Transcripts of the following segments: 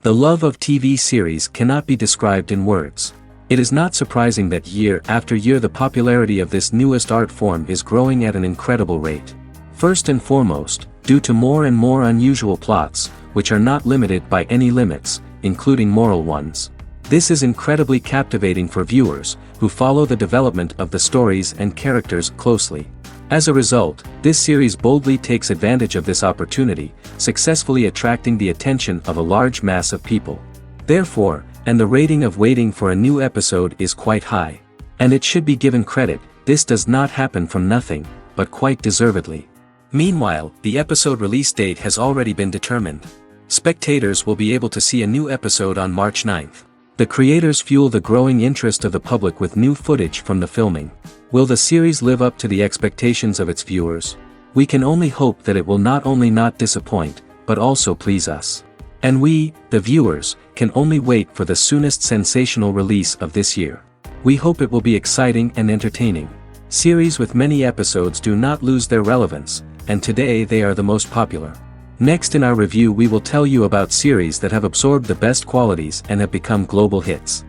The love of TV series cannot be described in words. It is not surprising that year after year the popularity of this newest art form is growing at an incredible rate. First and foremost, due to more and more unusual plots, which are not limited by any limits, including moral ones. This is incredibly captivating for viewers, who follow the development of the stories and characters closely. As a result, this series boldly takes advantage of this opportunity, successfully attracting the attention of a large mass of people. Therefore, and the rating of waiting for a new episode is quite high. And it should be given credit, this does not happen from nothing, but quite deservedly. Meanwhile, the episode release date has already been determined. Spectators will be able to see a new episode on March 9th. The creators fuel the growing interest of the public with new footage from the filming. Will the series live up to the expectations of its viewers? We can only hope that it will not only not disappoint, but also please us. And we, the viewers, can only wait for the soonest sensational release of this year. We hope it will be exciting and entertaining. Series with many episodes do not lose their relevance, and today they are the most popular. Next in our review we will tell you about series that have absorbed the best qualities and have become global hits.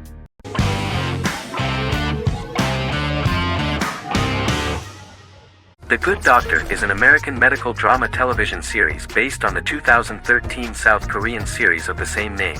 The Good Doctor is an American medical drama television series based on the 2013 South Korean series of the same name.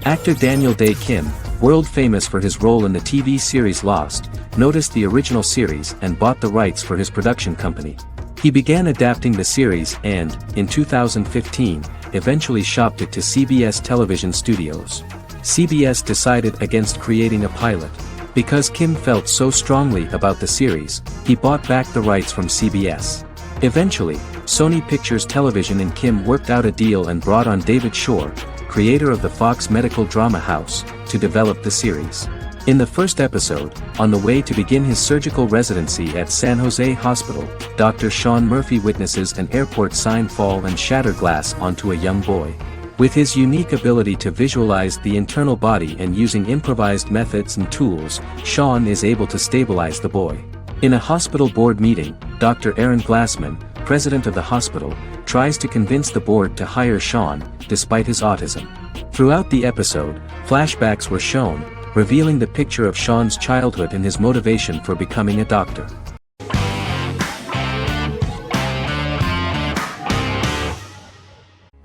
Actor Daniel Dae Kim, world famous for his role in the TV series Lost, noticed the original series and bought the rights for his production company. He began adapting the series and, in 2015, eventually shopped it to CBS television studios. CBS decided against creating a pilot. Because Kim felt so strongly about the series, he bought back the rights from CBS. Eventually, Sony Pictures Television and Kim worked out a deal and brought on David Shore, creator of the Fox medical drama house, to develop the series. In the first episode, on the way to begin his surgical residency at San Jose Hospital, Dr. Sean Murphy witnesses an airport sign fall and shatter glass onto a young boy. With his unique ability to visualize the internal body and using improvised methods and tools, Sean is able to stabilize the boy. In a hospital board meeting, Dr. Aaron Glassman, president of the hospital, tries to convince the board to hire Sean, despite his autism. Throughout the episode, flashbacks were shown, revealing the picture of Sean's childhood and his motivation for becoming a doctor.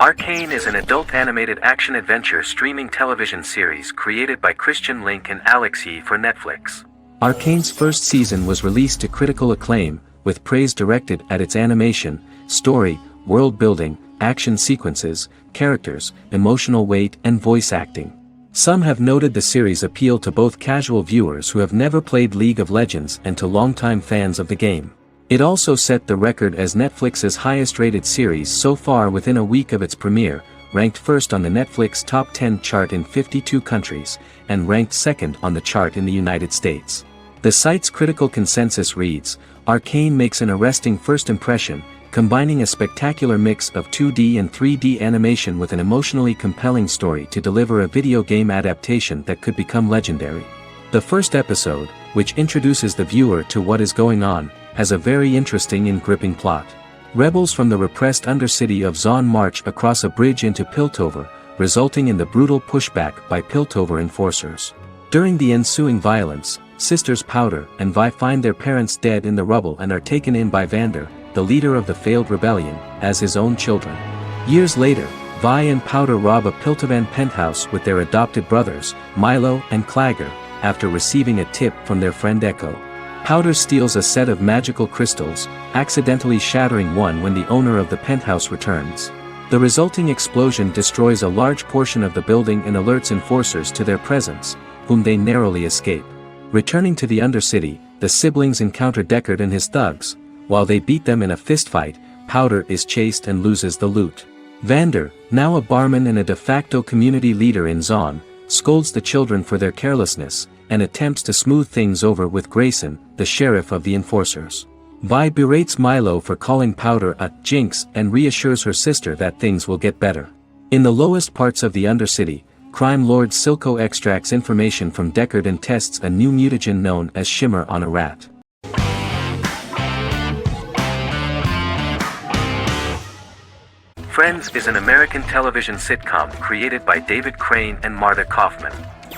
Arcane is an adult animated action-adventure streaming television series created by Christian Link and Alex Yee for Netflix. Arcane's first season was released to critical acclaim, with praise directed at its animation, story, world-building, action sequences, characters, emotional weight and voice acting. Some have noted the series appeal to both casual viewers who have never played League of Legends and to longtime fans of the game. It also set the record as Netflix's highest-rated series so far within a week of its premiere, ranked first on the Netflix Top 10 chart in 52 countries, and ranked second on the chart in the United States. The site's critical consensus reads, "Arcane makes an arresting first impression, combining a spectacular mix of 2D and 3D animation with an emotionally compelling story to deliver a video game adaptation that could become legendary." The first episode, which introduces the viewer to what is going on, has a very interesting and gripping plot. Rebels from the repressed undercity of Zon march across a bridge into Piltover, resulting in the brutal pushback by Piltover enforcers. During the ensuing violence, sisters Powder and Vi find their parents dead in the rubble and are taken in by Vander, the leader of the failed rebellion, as his own children. Years later, Vi and Powder rob a Piltovan penthouse with their adopted brothers, Milo and Clagger, after receiving a tip from their friend Echo. Powder steals a set of magical crystals, accidentally shattering one when the owner of the penthouse returns. The resulting explosion destroys a large portion of the building and alerts enforcers to their presence, whom they narrowly escape. Returning to the Undercity, the siblings encounter Deckard and his thugs. While they beat them in a fistfight, Powder is chased and loses the loot. Vander, now a barman and a de facto community leader in Zon, scolds the children for their carelessness, and attempts to smooth things over with Grayson, the sheriff of the enforcers. Vi berates Milo for calling Powder a jinx and reassures her sister that things will get better. In the lowest parts of the Undercity, crime lord Silco extracts information from Deckard and tests a new mutagen known as Shimmer on a rat. Friends is an American television sitcom created by David Crane and Marta Kaufman.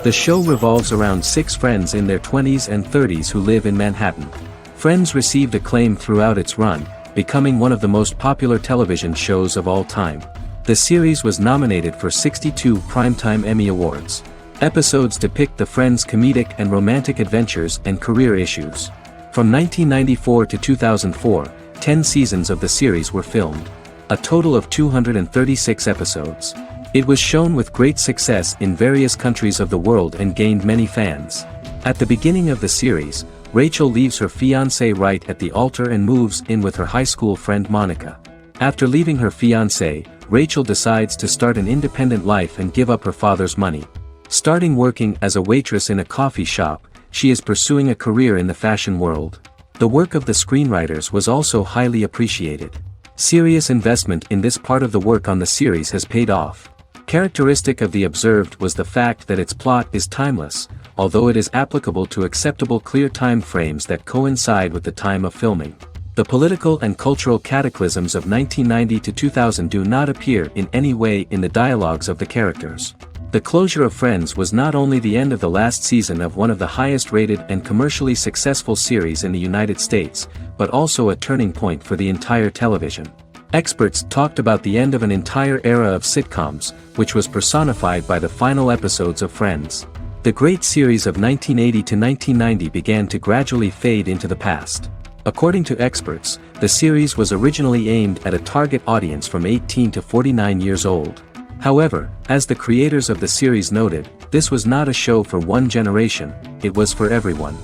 The show revolves around 6 friends in their 20s and 30s who live in Manhattan. Friends received acclaim throughout its run, becoming one of the most popular television shows of all time. The series was nominated for 62 Primetime Emmy Awards. Episodes depict the friends' comedic and romantic adventures and career issues. From 1994 to 2004, 10 seasons of the series were filmed. A total of 236 episodes. It was shown with great success in various countries of the world and gained many fans. At the beginning of the series, Rachel leaves her fiancé right at the altar and moves in with her high school friend Monica. After leaving her fiancé, Rachel decides to start an independent life and give up her father's money. Starting working as a waitress in a coffee shop, she is pursuing a career in the fashion world. The work of the screenwriters was also highly appreciated. Serious investment in this part of the work on the series has paid off. Characteristic of The Observed was the fact that its plot is timeless, although it is applicable to acceptable clear time frames that coincide with the time of filming. The political and cultural cataclysms of 1990 to 2000 do not appear in any way in the dialogues of the characters. The closure of Friends was not only the end of the last season of one of the highest-rated and commercially successful series in the United States, but also a turning point for the entire television. Experts talked about the end of an entire era of sitcoms, which was personified by the final episodes of Friends. The great series of 1980 to 1990 began to gradually fade into the past. According to experts, the series was originally aimed at a target audience from 18 to 49 years old. However, as the creators of the series noted, this was not a show for one generation, it was for everyone.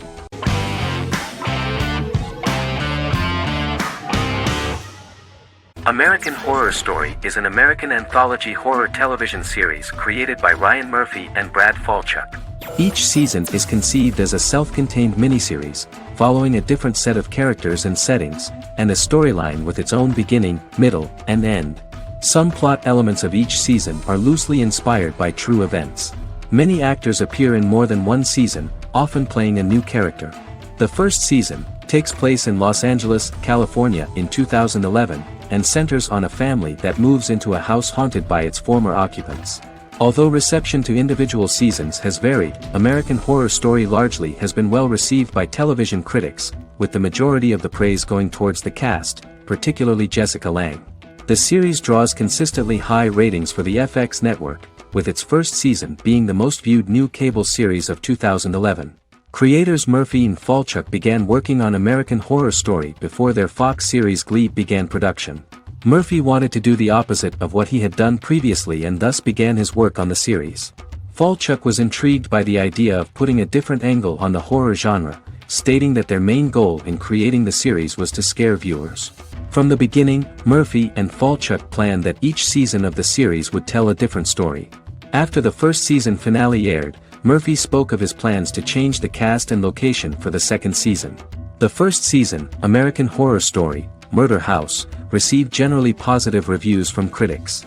American Horror Story is an American anthology horror television series created by Ryan Murphy and Brad Falchuk. Each season is conceived as a self-contained miniseries, following a different set of characters and settings, and a storyline with its own beginning, middle, and end. Some plot elements of each season are loosely inspired by true events. Many actors appear in more than one season, often playing a new character. The first season takes place in Los Angeles, California in 2011, and centers on a family that moves into a house haunted by its former occupants. Although reception to individual seasons has varied, American Horror Story largely has been well received by television critics, with the majority of the praise going towards the cast, particularly Jessica Lange. The series draws consistently high ratings for the FX network, with its first season being the most viewed new cable series of 2011. Creators Murphy and Falchuk began working on American Horror Story before their Fox series Glee began production. Murphy wanted to do the opposite of what he had done previously and thus began his work on the series. Falchuk was intrigued by the idea of putting a different angle on the horror genre, stating that their main goal in creating the series was to scare viewers. From the beginning, Murphy and Falchuk planned that each season of the series would tell a different story. After the first season finale aired, Murphy spoke of his plans to change the cast and location for the second season. The first season, American Horror Story, Murder House, received generally positive reviews from critics.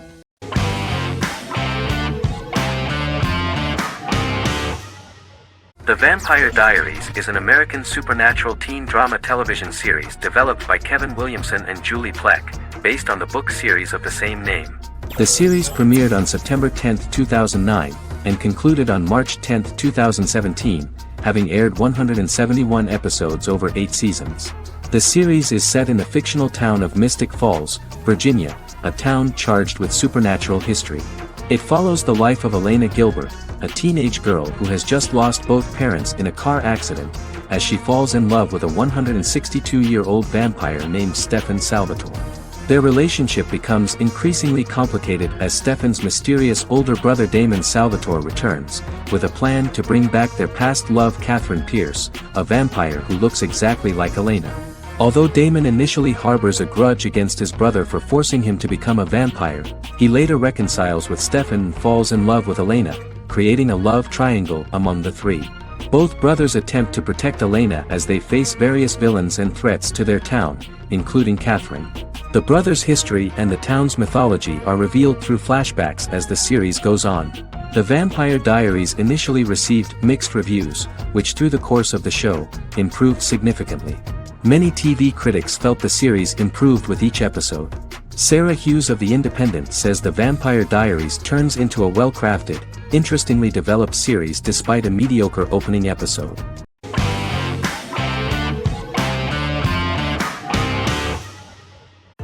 The Vampire Diaries is an American supernatural teen drama television series developed by Kevin Williamson and Julie Plec, based on the book series of the same name. The series premiered on September 10, 2009, and concluded on March 10, 2017, having aired 171 episodes over 8 seasons. The series is set in the fictional town of Mystic Falls, Virginia, a town charged with supernatural history. It follows the life of Elena Gilbert, a teenage girl who has just lost both parents in a car accident, as she falls in love with a 162-year-old vampire named Stefan Salvatore. Their relationship becomes increasingly complicated as Stefan's mysterious older brother Damon Salvatore returns, with a plan to bring back their past love Catherine Pierce, a vampire who looks exactly like Elena. Although Damon initially harbors a grudge against his brother for forcing him to become a vampire, he later reconciles with Stefan and falls in love with Elena, creating a love triangle among the three. Both brothers attempt to protect Elena as they face various villains and threats to their town, including Catherine. The brothers' history and the town's mythology are revealed through flashbacks as the series goes on. The Vampire Diaries initially received mixed reviews, which through the course of the show, improved significantly. Many TV critics felt the series improved with each episode. Sarah Hughes of The Independent says The Vampire Diaries turns into a well-crafted, interestingly developed series despite a mediocre opening episode.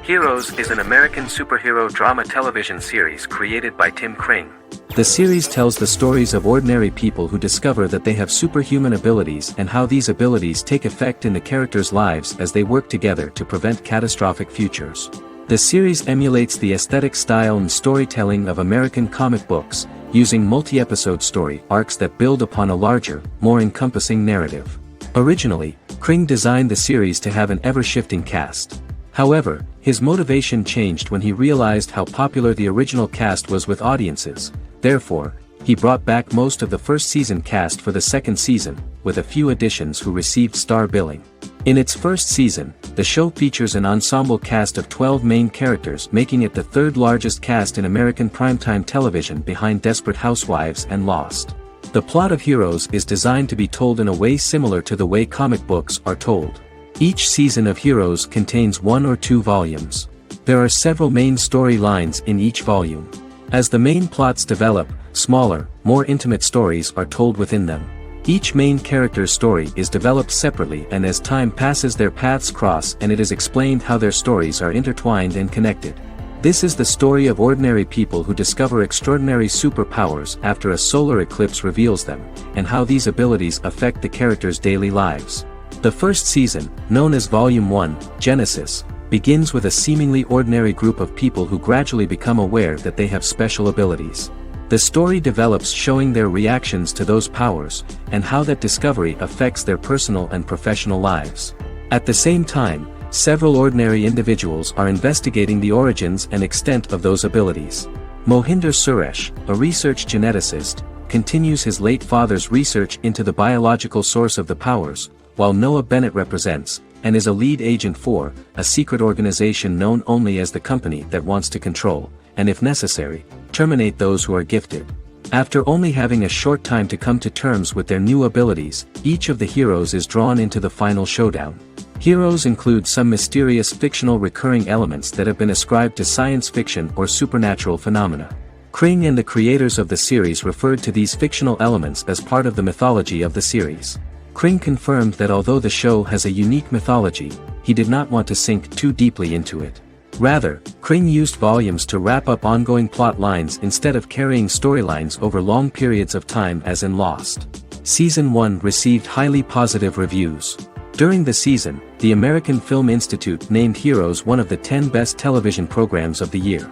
Heroes is an American superhero drama television series created by Tim Kring. The series tells the stories of ordinary people who discover that they have superhuman abilities and how these abilities take effect in the characters' lives as they work together to prevent catastrophic futures. The series emulates the aesthetic style and storytelling of American comic books, using multi-episode story arcs that build upon a larger, more encompassing narrative. Originally, Kring designed the series to have an ever-shifting cast. However, his motivation changed when he realized how popular the original cast was with audiences. Therefore, he brought back most of the first season cast for the second season, with a few additions who received star billing. In its first season, the show features an ensemble cast of 12 main characters, making it the third largest cast in American primetime television behind Desperate Housewives and Lost. The plot of Heroes is designed to be told in a way similar to the way comic books are told. Each season of Heroes contains 1 or 2 volumes. There are several main storylines in each volume. As the main plots develop, smaller, more intimate stories are told within them. Each main character's story is developed separately, and as time passes their paths cross and it is explained how their stories are intertwined and connected. This is the story of ordinary people who discover extraordinary superpowers after a solar eclipse reveals them, and how these abilities affect the characters' daily lives. The first season, known as Volume 1, Genesis, begins with a seemingly ordinary group of people who gradually become aware that they have special abilities. The story develops showing their reactions to those powers, and how that discovery affects their personal and professional lives. At the same time, several ordinary individuals are investigating the origins and extent of those abilities. Mohinder Suresh, a research geneticist, continues his late father's research into the biological source of the powers, while Noah Bennett represents, and is a lead agent for, a secret organization known only as the company that wants to control, and if necessary, terminate those who are gifted. After only having a short time to come to terms with their new abilities, each of the heroes is drawn into the final showdown. Heroes include some mysterious fictional recurring elements that have been ascribed to science fiction or supernatural phenomena. Kring and the creators of the series referred to these fictional elements as part of the mythology of the series. Kring confirmed that although the show has a unique mythology, he did not want to sink too deeply into it. Rather, Kring used volumes to wrap up ongoing plot lines instead of carrying storylines over long periods of time as in Lost. Season 1 received highly positive reviews. During the season, the American Film Institute named Heroes one of the 10 best television programs of the year.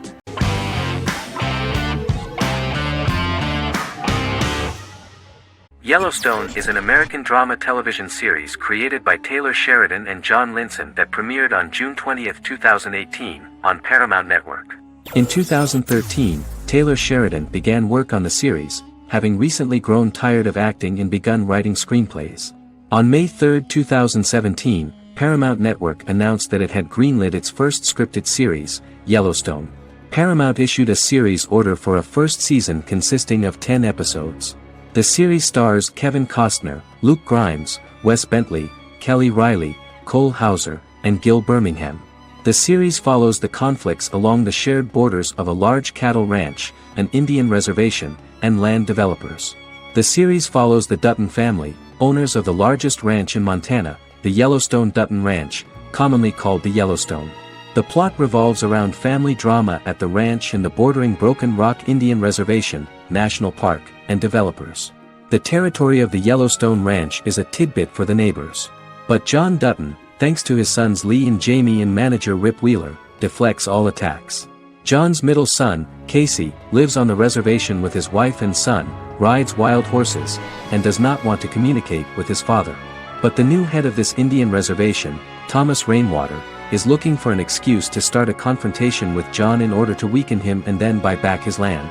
Yellowstone is an American drama television series created by Taylor Sheridan and John Linson that premiered on June 20, 2018, on Paramount Network. In 2013, Taylor Sheridan began work on the series, having recently grown tired of acting and begun writing screenplays. On May 3, 2017, Paramount Network announced that it had greenlit its first scripted series, Yellowstone. Paramount issued a series order for a first season consisting of 10 episodes. The series stars Kevin Costner, Luke Grimes, Wes Bentley, Kelly Riley, Cole Hauser, and Gil Birmingham. The series follows the conflicts along the shared borders of a large cattle ranch, an Indian reservation, and land developers. The series follows the Dutton family, owners of the largest ranch in Montana, the Yellowstone Dutton Ranch, commonly called the Yellowstone. The plot revolves around family drama at the ranch and the bordering Broken Rock Indian Reservation, National Park, and developers. The territory of the Yellowstone Ranch is a tidbit for the neighbors. But John Dutton, thanks to his sons Lee and Jamie and manager Rip Wheeler, deflects all attacks. John's middle son, Casey, lives on the reservation with his wife and son, rides wild horses, and does not want to communicate with his father. But the new head of this Indian reservation, Thomas Rainwater, is looking for an excuse to start a confrontation with John in order to weaken him and then buy back his land.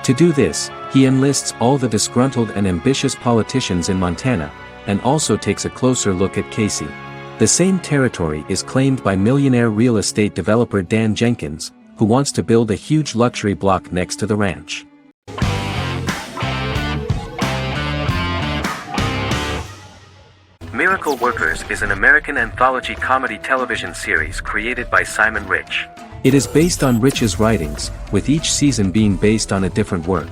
To do this, he enlists all the disgruntled and ambitious politicians in Montana, and also takes a closer look at Casey. The same territory is claimed by millionaire real estate developer Dan Jenkins, who wants to build a huge luxury block next to the ranch. Miracle Workers is an American anthology comedy television series created by Simon Rich. It is based on Rich's writings, with each season being based on a different work.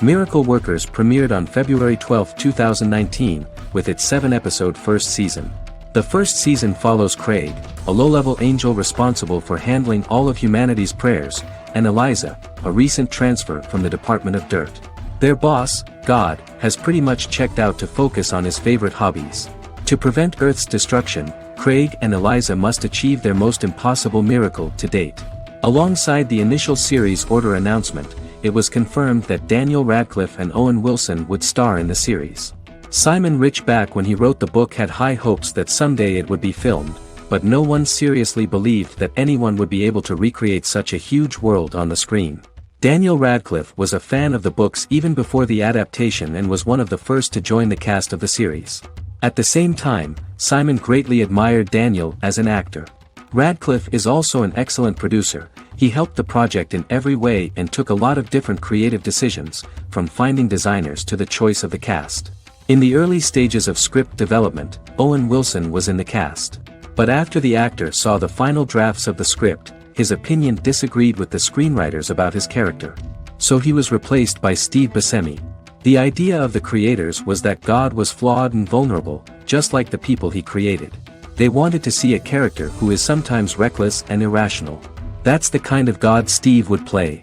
Miracle Workers premiered on February 12, 2019, with its 7-episode first season. The first season follows Craig, a low-level angel responsible for handling all of humanity's prayers, and Eliza, a recent transfer from the Department of Dirt. Their boss, God, has pretty much checked out to focus on his favorite hobbies. To prevent Earth's destruction, Craig and Eliza must achieve their most impossible miracle to date. Alongside the initial series order announcement, it was confirmed that Daniel Radcliffe and Owen Wilson would star in the series. Simon Rich back when he wrote the book had high hopes that someday it would be filmed, but no one seriously believed that anyone would be able to recreate such a huge world on the screen. Daniel Radcliffe was a fan of the books even before the adaptation and was one of the first to join the cast of the series. At the same time, Simon greatly admired Daniel as an actor. Radcliffe is also an excellent producer. He helped the project in every way and took a lot of different creative decisions, from finding designers to the choice of the cast. In the early stages of script development, Owen Wilson was in the cast. But after the actor saw the final drafts of the script, his opinion disagreed with the screenwriters about his character. So he was replaced by Steve Buscemi. The idea of the creators was that God was flawed and vulnerable, just like the people he created. They wanted to see a character who is sometimes reckless and irrational. That's the kind of God Steve would play.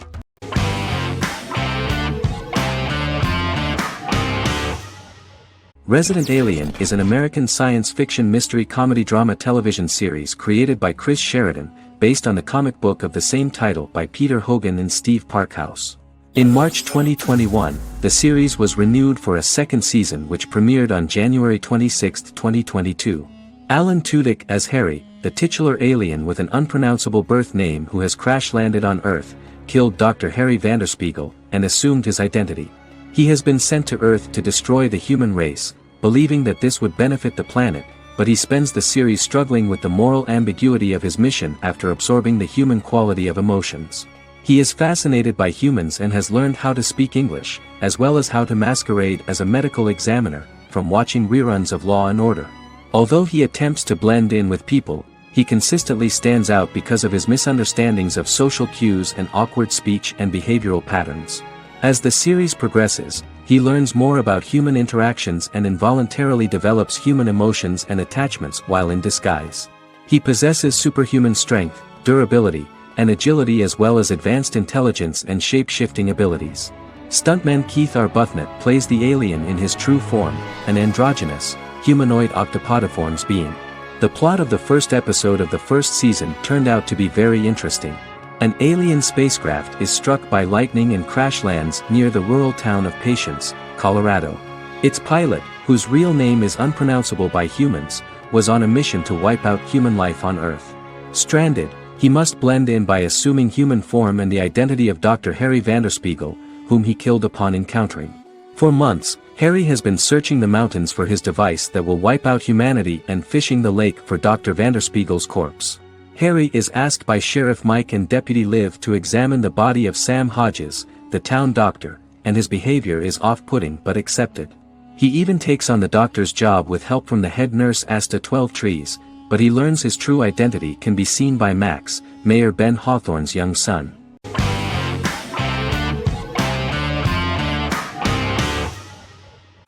Resident Alien is an American science fiction mystery comedy drama television series created by Chris Sheridan, based on the comic book of the same title by Peter Hogan and Steve Parkhouse. In March 2021, the series was renewed for a second season which premiered on January 26, 2022. Alan Tudyk as Harry, the titular alien with an unpronounceable birth name who has crash-landed on Earth, killed Dr. Harry Vanderspiegel, and assumed his identity. He has been sent to Earth to destroy the human race, believing that this would benefit the planet, but he spends the series struggling with the moral ambiguity of his mission after absorbing the human quality of emotions. He is fascinated by humans and has learned how to speak English, as well as how to masquerade as a medical examiner, from watching reruns of Law and Order. Although he attempts to blend in with people, he consistently stands out because of his misunderstandings of social cues and awkward speech and behavioral patterns. As the series progresses, he learns more about human interactions and involuntarily develops human emotions and attachments while in disguise. He possesses superhuman strength, durability, and agility as well as advanced intelligence and shape-shifting abilities. Stuntman Keith Arbuthnot plays the alien in his true form, an androgynous, humanoid octopodiforms being. The plot of the first episode of the first season turned out to be very interesting. An alien spacecraft is struck by lightning and crash lands near the rural town of Patience, Colorado. Its pilot, whose real name is unpronounceable by humans, was on a mission to wipe out human life on Earth. Stranded, he must blend in by assuming human form and the identity of Dr. Harry Vanderspiegel, whom he killed upon encountering. For months, Harry has been searching the mountains for his device that will wipe out humanity and fishing the lake for Dr. Vanderspiegel's corpse. Harry is asked by Sheriff Mike and Deputy Liv to examine the body of Sam Hodges, the town doctor, and his behavior is off-putting but accepted. He even takes on the doctor's job with help from the head nurse Asta 12 Trees, but he learns his true identity can be seen by Max, Mayor Ben Hawthorne's young son.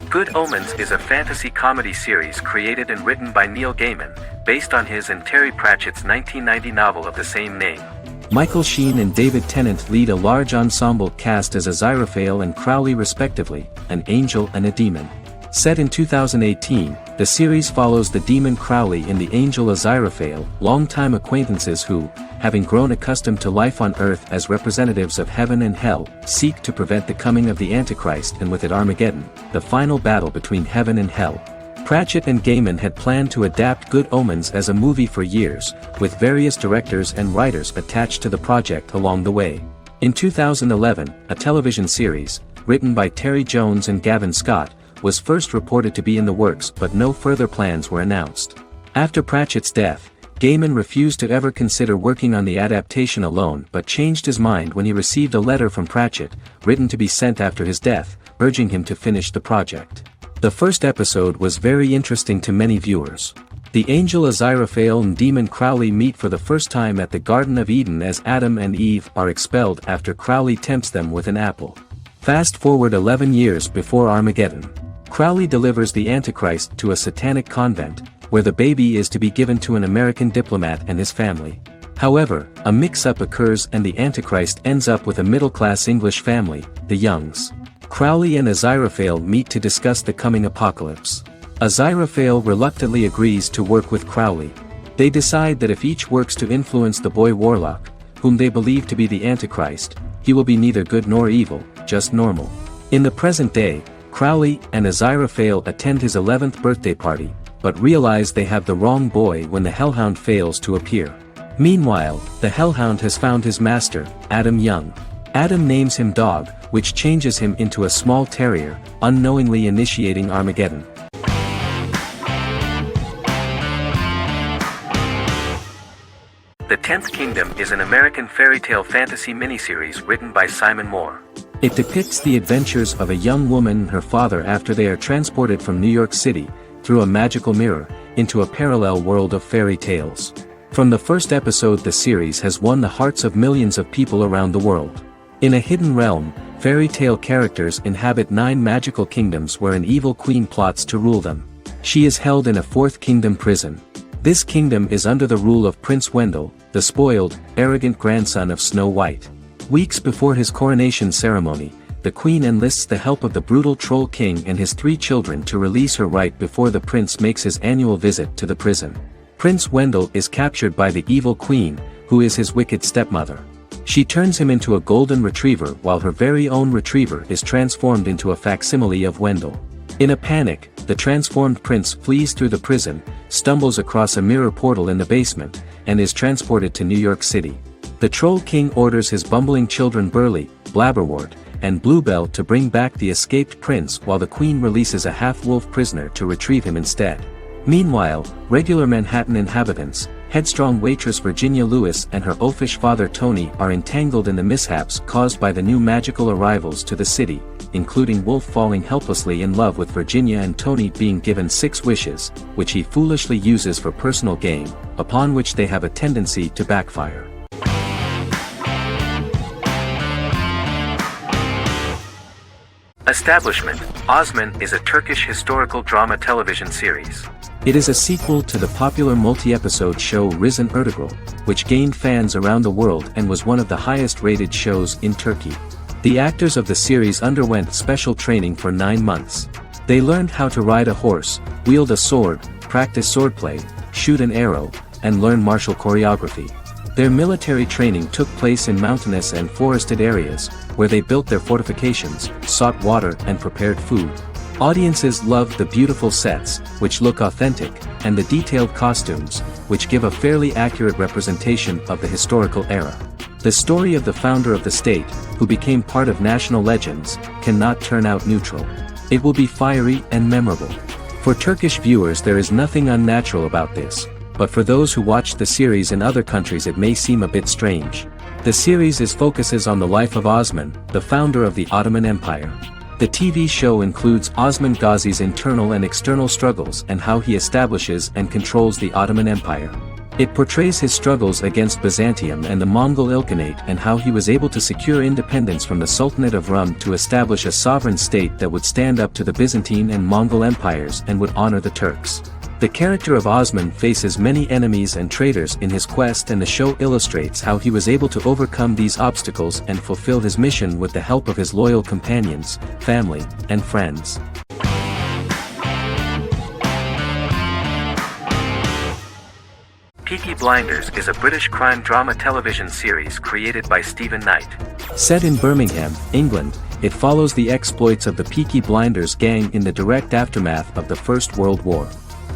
Good Omens is a fantasy comedy series created and written by Neil Gaiman, based on his and Terry Pratchett's 1990 novel of the same name. Michael Sheen and David Tennant lead a large ensemble cast as Aziraphale and Crowley respectively, an angel and a demon. Set in 2018, the series follows the demon Crowley and the angel Aziraphale, longtime acquaintances who, having grown accustomed to life on Earth as representatives of heaven and hell, seek to prevent the coming of the Antichrist and with it Armageddon, the final battle between heaven and hell. Pratchett and Gaiman had planned to adapt Good Omens as a movie for years, with various directors and writers attached to the project along the way. In 2011, a television series, written by Terry Jones and Gavin Scott, was first reported to be in the works but no further plans were announced. After Pratchett's death, Gaiman refused to ever consider working on the adaptation alone but changed his mind when he received a letter from Pratchett, written to be sent after his death, urging him to finish the project. The first episode was very interesting to many viewers. The angel Aziraphale and demon Crowley meet for the first time at the Garden of Eden as Adam and Eve are expelled after Crowley tempts them with an apple. Fast forward 11 years before Armageddon. Crowley delivers the Antichrist to a satanic convent, where the baby is to be given to an American diplomat and his family. However, a mix-up occurs and the Antichrist ends up with a middle-class English family, the Youngs. Crowley and Aziraphale meet to discuss the coming apocalypse. Aziraphale reluctantly agrees to work with Crowley. They decide that if each works to influence the boy warlock, whom they believe to be the Antichrist, he will be neither good nor evil, just normal. In the present day, Crowley and Aziraphale attend his 11th birthday party, but realize they have the wrong boy when the Hellhound fails to appear. Meanwhile, the Hellhound has found his master, Adam Young. Adam names him Dog, which changes him into a small terrier, unknowingly initiating Armageddon. The 10th Kingdom is an American fairy tale fantasy miniseries written by Simon Moore. It depicts the adventures of a young woman and her father after they are transported from New York City, through a magical mirror, into a parallel world of fairy tales. From the first episode, the series has won the hearts of millions of people around the world. In a hidden realm, fairy tale characters inhabit 9 magical kingdoms where an evil queen plots to rule them. She is held in a 4th kingdom prison. This kingdom is under the rule of Prince Wendell, the spoiled, arrogant grandson of Snow White. Weeks before his coronation ceremony, the queen enlists the help of the brutal Troll King and his 3 children to release her right before the prince makes his annual visit to the prison. Prince Wendell is captured by the evil queen, who is his wicked stepmother. She turns him into a golden retriever while her very own retriever is transformed into a facsimile of Wendell. In a panic, the transformed prince flees through the prison, stumbles across a mirror portal in the basement, and is transported to New York City. The Troll King orders his bumbling children Burley, Blabberwort, and Bluebell to bring back the escaped prince while the queen releases a half-wolf prisoner to retrieve him instead. Meanwhile, regular Manhattan inhabitants, headstrong waitress Virginia Lewis and her oafish father Tony are entangled in the mishaps caused by the new magical arrivals to the city, including Wolf falling helplessly in love with Virginia and Tony being given 6 wishes, which he foolishly uses for personal gain, upon which they have a tendency to backfire. Establishment: Osman is a Turkish historical drama television series. It is a sequel to the popular multi-episode show Risen Ertugrul, which gained fans around the world and was one of the highest-rated shows in Turkey. The actors of the series underwent special training for 9 months. They learned how to ride a horse, wield a sword, practice swordplay, shoot an arrow, and learn martial choreography. Their military training took place in mountainous and forested areas, where they built their fortifications, sought water and prepared food. Audiences loved the beautiful sets, which look authentic, and the detailed costumes, which give a fairly accurate representation of the historical era. The story of the founder of the state, who became part of national legends, cannot turn out neutral. It will be fiery and memorable. For Turkish viewers, there is nothing unnatural about this, but for those who watch the series in other countries it may seem a bit strange. The series focuses on the life of Osman, the founder of the Ottoman Empire. The TV show includes Osman Ghazi's internal and external struggles and how he establishes and controls the Ottoman Empire. It portrays his struggles against Byzantium and the Mongol Ilkhanate and how he was able to secure independence from the Sultanate of Rum to establish a sovereign state that would stand up to the Byzantine and Mongol empires and would honor the Turks. The character of Osman faces many enemies and traitors in his quest, and the show illustrates how he was able to overcome these obstacles and fulfill his mission with the help of his loyal companions, family, and friends. Peaky Blinders is a British crime drama television series created by Stephen Knight. Set in Birmingham, England, it follows the exploits of the Peaky Blinders gang in the direct aftermath of the First World War.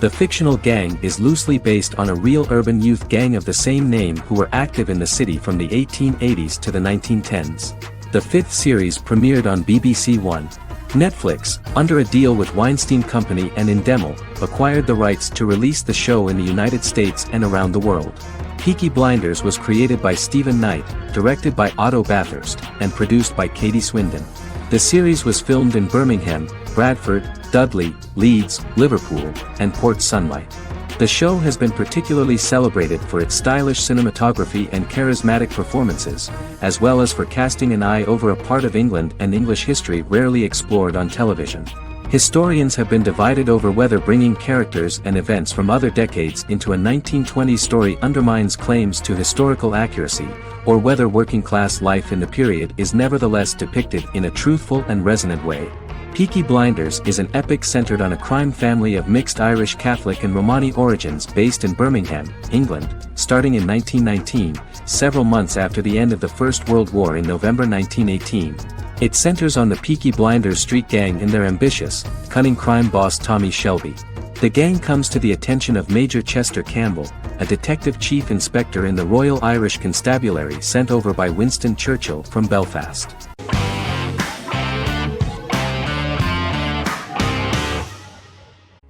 The fictional gang is loosely based on a real urban youth gang of the same name who were active in the city from the 1880s to the 1910s. The 5th series premiered on BBC One. Netflix, under a deal with Weinstein Company and Endemol, acquired the rights to release the show in the United States and around the world. Peaky Blinders was created by Stephen Knight, directed by Otto Bathurst, and produced by Katie Swindon. The series was filmed in Birmingham, Bradford, Dudley, Leeds, Liverpool, and Port Sunlight. The show has been particularly celebrated for its stylish cinematography and charismatic performances, as well as for casting an eye over a part of England and English history rarely explored on television. Historians have been divided over whether bringing characters and events from other decades into a 1920s story undermines claims to historical accuracy, or whether working-class life in the period is nevertheless depicted in a truthful and resonant way. Peaky Blinders is an epic centered on a crime family of mixed Irish Catholic and Romani origins based in Birmingham, England, starting in 1919, several months after the end of the First World War in November 1918. It centers on the Peaky Blinders street gang and their ambitious, cunning crime boss Tommy Shelby. The gang comes to the attention of Major Chester Campbell, a detective chief inspector in the Royal Irish Constabulary sent over by Winston Churchill from Belfast.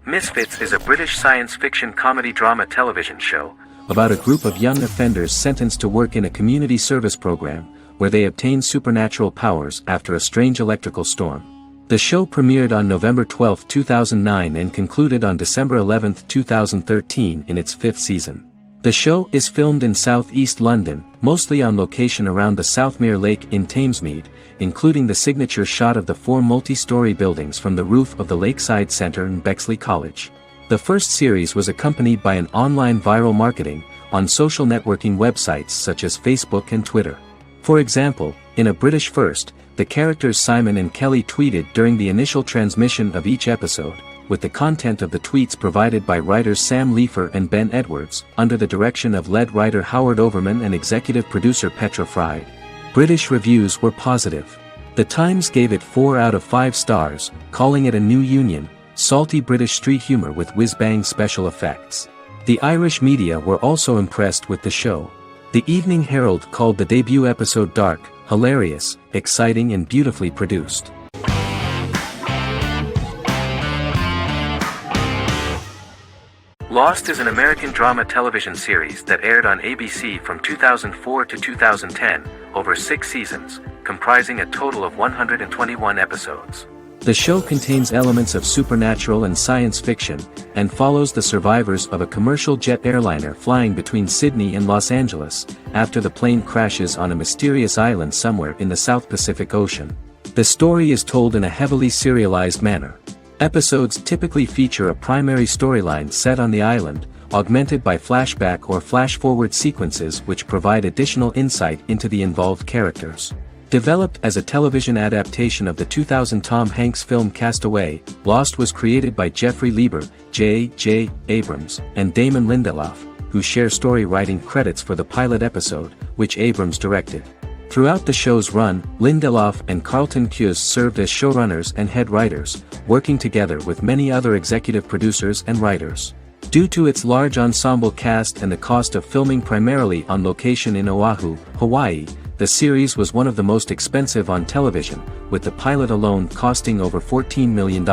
Misfits is a British science fiction comedy drama television show about a group of young offenders sentenced to work in a community service program, where they obtain supernatural powers after a strange electrical storm. The show premiered on November 12, 2009 and concluded on December 11, 2013 in its 5th season. The show is filmed in southeast London, mostly on location around the Southmere Lake in Thamesmead, including the signature shot of the 4 multi-story buildings from the roof of the Lakeside Centre in Bexley College. The first series was accompanied by an online viral marketing on social networking websites such as Facebook and Twitter. For example, in a British first, the characters Simon and Kelly tweeted during the initial transmission of each episode, with the content of the tweets provided by writers Sam Leifer and Ben Edwards, under the direction of lead writer Howard Overman and executive producer Petra Fried. British reviews were positive. The Times gave it 4 out of 5 stars, calling it a new union, salty British street humour with whiz-bang special effects. The Irish media were also impressed with the show. The Evening Herald called the debut episode dark, hilarious, exciting and beautifully produced. Lost is an American drama television series that aired on ABC from 2004 to 2010, over 6 seasons, comprising a total of 121 episodes. The show contains elements of supernatural and science fiction, and follows the survivors of a commercial jet airliner flying between Sydney and Los Angeles, after the plane crashes on a mysterious island somewhere in the South Pacific Ocean. The story is told in a heavily serialized manner. Episodes typically feature a primary storyline set on the island, augmented by flashback or flash-forward sequences which provide additional insight into the involved characters. Developed as a television adaptation of the 2000 Tom Hanks film Castaway, Lost was created by Jeffrey Lieber, J.J. Abrams, and Damon Lindelof, who share story writing credits for the pilot episode, which Abrams directed. Throughout the show's run, Lindelof and Carlton Cuse served as showrunners and head writers, working together with many other executive producers and writers. Due to its large ensemble cast and the cost of filming primarily on location in Oahu, Hawaii, the series was one of the most expensive on television, with the pilot alone costing over $14 million.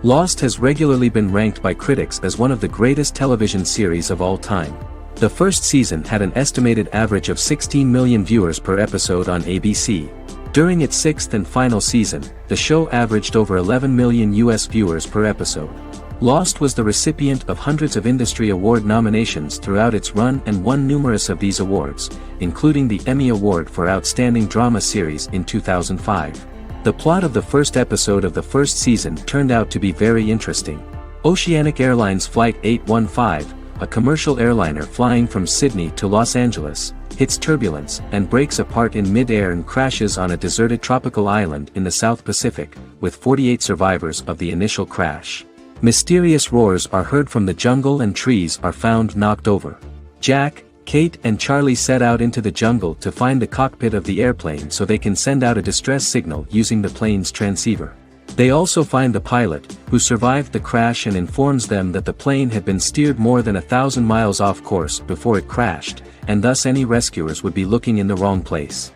Lost has regularly been ranked by critics as one of the greatest television series of all time. The first season had an estimated average of 16 million viewers per episode on ABC. During its 6th and final season, the show averaged over 11 million US viewers per episode. Lost was the recipient of hundreds of industry award nominations throughout its run and won numerous of these awards, including the Emmy Award for Outstanding Drama Series in 2005. The plot of the first episode of the first season turned out to be very interesting. Oceanic Airlines Flight 815, a commercial airliner flying from Sydney to Los Angeles, hits turbulence and breaks apart in mid-air and crashes on a deserted tropical island in the South Pacific, with 48 survivors of the initial crash. Mysterious roars are heard from the jungle and trees are found knocked over. Jack, Kate and Charlie set out into the jungle to find the cockpit of the airplane so they can send out a distress signal using the plane's transceiver. They also find the pilot, who survived the crash and informs them that the plane had been steered more than 1,000 miles off course before it crashed, and thus any rescuers would be looking in the wrong place.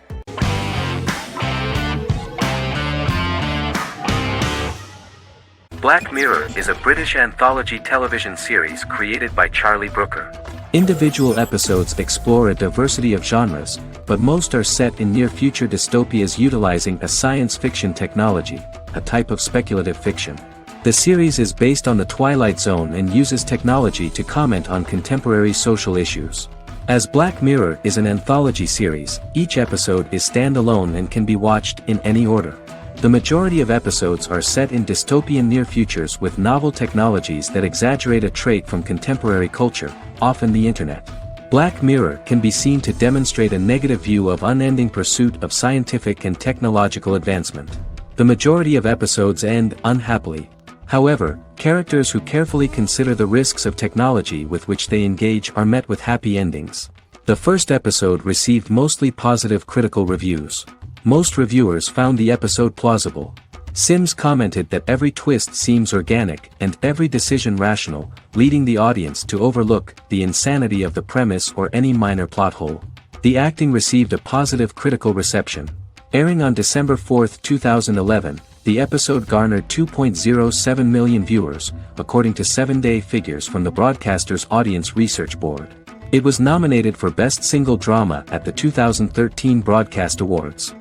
Black Mirror is a British anthology television series created by Charlie Brooker. Individual episodes explore a diversity of genres, but most are set in near-future dystopias utilizing a science fiction technology, a type of speculative fiction. The series is based on The Twilight Zone and uses technology to comment on contemporary social issues. As Black Mirror is an anthology series, each episode is standalone and can be watched in any order. The majority of episodes are set in dystopian near futures with novel technologies that exaggerate a trait from contemporary culture, often the internet. Black Mirror can be seen to demonstrate a negative view of unending pursuit of scientific and technological advancement. The majority of episodes end unhappily. However, characters who carefully consider the risks of technology with which they engage are met with happy endings. The first episode received mostly positive critical reviews. Most reviewers found the episode plausible. Sims commented that every twist seems organic and every decision rational, leading the audience to overlook the insanity of the premise or any minor plot hole. The acting received a positive critical reception. Airing on December 4, 2011, the episode garnered 2.07 million viewers, according to 7-day figures from the broadcaster's Audience Research Board. It was nominated for Best Single Drama at the 2013 Broadcast Awards.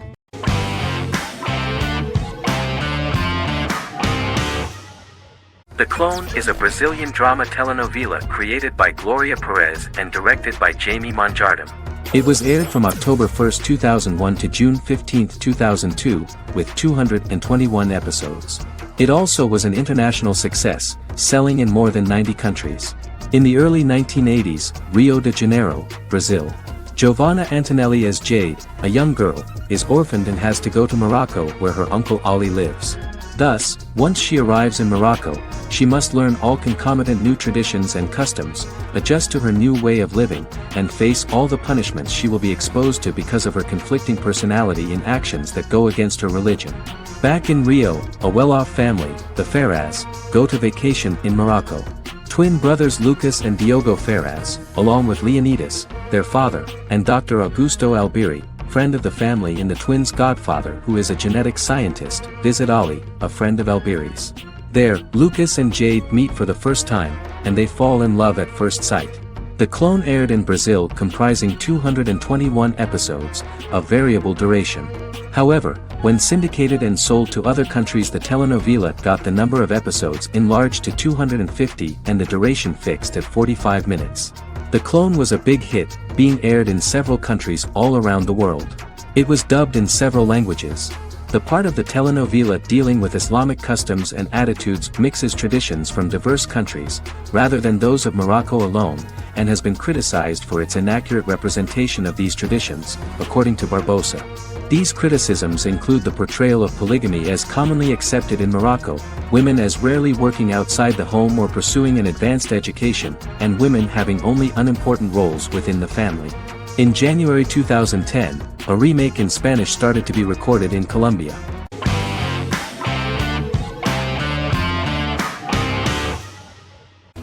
The Clone is a Brazilian drama telenovela created by Gloria Perez and directed by Jamie Monjardim. It was aired from October 1, 2001 to June 15, 2002, with 221 episodes. It also was an international success, selling in more than 90 countries. In the early 1980s, Rio de Janeiro, Brazil. Giovanna Antonelli as Jade, a young girl, is orphaned and has to go to Morocco where her uncle Ali lives. Thus, once she arrives in Morocco, she must learn all concomitant new traditions and customs, adjust to her new way of living, and face all the punishments she will be exposed to because of her conflicting personality and actions that go against her religion. Back in Rio, a well-off family, the Ferraz, go to vacation in Morocco. Twin brothers Lucas and Diogo Ferraz, along with Leonidas, their father, and Dr. Augusto Albiri, friend of the family and the twins' godfather who is a genetic scientist, visit Ali, a friend of Albiri's. There, Lucas and Jade meet for the first time, and they fall in love at first sight. The Clone aired in Brazil comprising 221 episodes, of variable duration. However, when syndicated and sold to other countries, the telenovela got the number of episodes enlarged to 250 and the duration fixed at 45 minutes. The Clone was a big hit, being aired in several countries all around the world. It was dubbed in several languages. The part of the telenovela dealing with Islamic customs and attitudes mixes traditions from diverse countries, rather than those of Morocco alone, and has been criticized for its inaccurate representation of these traditions, according to Barbosa. These criticisms include the portrayal of polygamy as commonly accepted in Morocco, women as rarely working outside the home or pursuing an advanced education, and women having only unimportant roles within the family. In January 2010, a remake in Spanish started to be recorded in Colombia.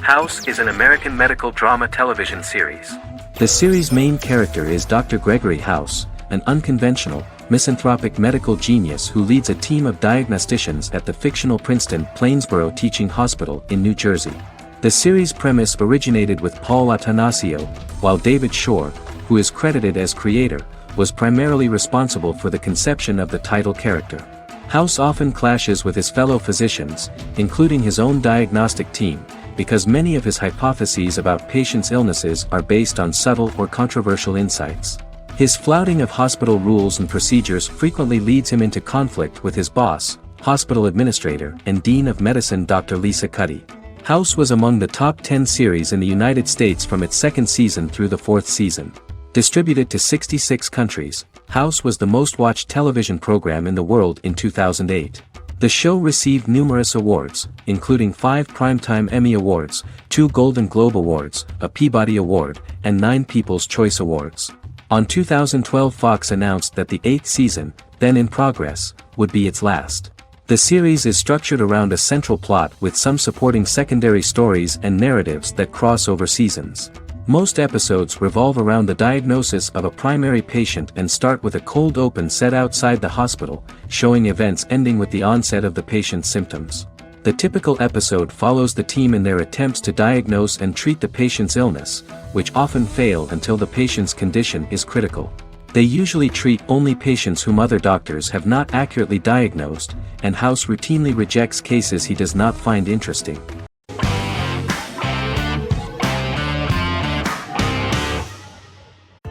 House is an American medical drama television series. The series' main character is Dr. Gregory House, an unconventional, misanthropic medical genius who leads a team of diagnosticians at the fictional Princeton Plainsboro Teaching Hospital in New Jersey. The series' premise originated with Paul Attanasio, while David Shore, who is credited as creator, was primarily responsible for the conception of the title character. House often clashes with his fellow physicians, including his own diagnostic team, because many of his hypotheses about patients' illnesses are based on subtle or controversial insights. His flouting of hospital rules and procedures frequently leads him into conflict with his boss, hospital administrator and dean of medicine Dr. Lisa Cuddy. House was among the top 10 series in the United States from its second season through the fourth season. Distributed to 66 countries, House was the most-watched television program in the world in 2008. The show received numerous awards, including 5 Primetime Emmy Awards, 2 Golden Globe Awards, a Peabody Award, and 9 People's Choice Awards. On 2012, Fox announced that the 8th season, then in progress, would be its last. The series is structured around a central plot with some supporting secondary stories and narratives that cross over seasons. Most episodes revolve around the diagnosis of a primary patient and start with a cold open set outside the hospital, showing events ending with the onset of the patient's symptoms. The typical episode follows the team in their attempts to diagnose and treat the patient's illness, which often fail until the patient's condition is critical. They usually treat only patients whom other doctors have not accurately diagnosed, and House routinely rejects cases he does not find interesting.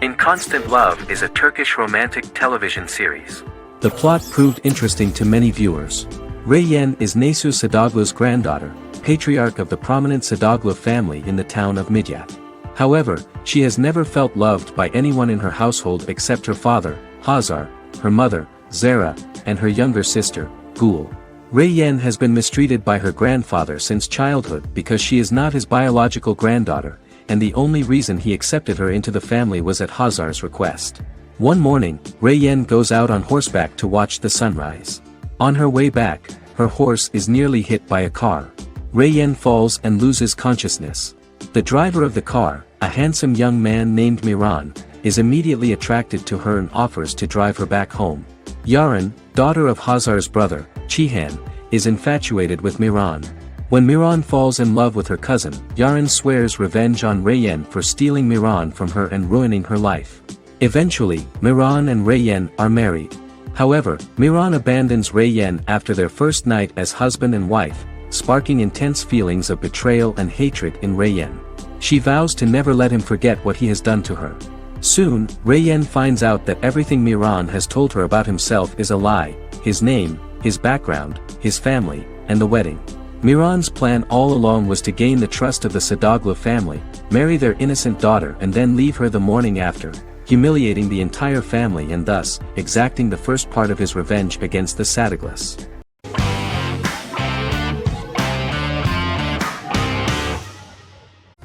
In Constant Love is a Turkish romantic television series. The plot proved interesting to many viewers. Reyyen is Nesu Sadoglu's granddaughter, patriarch of the prominent Sadoglu family in the town of Midyat. However, she has never felt loved by anyone in her household except her father, Hazar, her mother, Zara, and her younger sister, Gül. Reyyen has been mistreated by her grandfather since childhood because she is not his biological granddaughter, and the only reason he accepted her into the family was at Hazar's request. One morning, Reyyen goes out on horseback to watch the sunrise. On her way back, her horse is nearly hit by a car. Reyyen falls and loses consciousness. The driver of the car, a handsome young man named Miran, is immediately attracted to her and offers to drive her back home. Yaren, daughter of Hazar's brother, Cihan, is infatuated with Miran. When Miran falls in love with her cousin, Yaren swears revenge on Reyyen for stealing Miran from her and ruining her life. Eventually, Miran and Reyyen are married. However, Miran abandons Reyyen after their first night as husband and wife, sparking intense feelings of betrayal and hatred in Reyyen. She vows to never let him forget what he has done to her. Soon, Reyyen finds out that everything Miran has told her about himself is a lie: his name, his background, his family, and the wedding. Miran's plan all along was to gain the trust of the Sadoglu family, marry their innocent daughter and then leave her the morning after, humiliating the entire family and thus, exacting the first part of his revenge against the Sadoglus.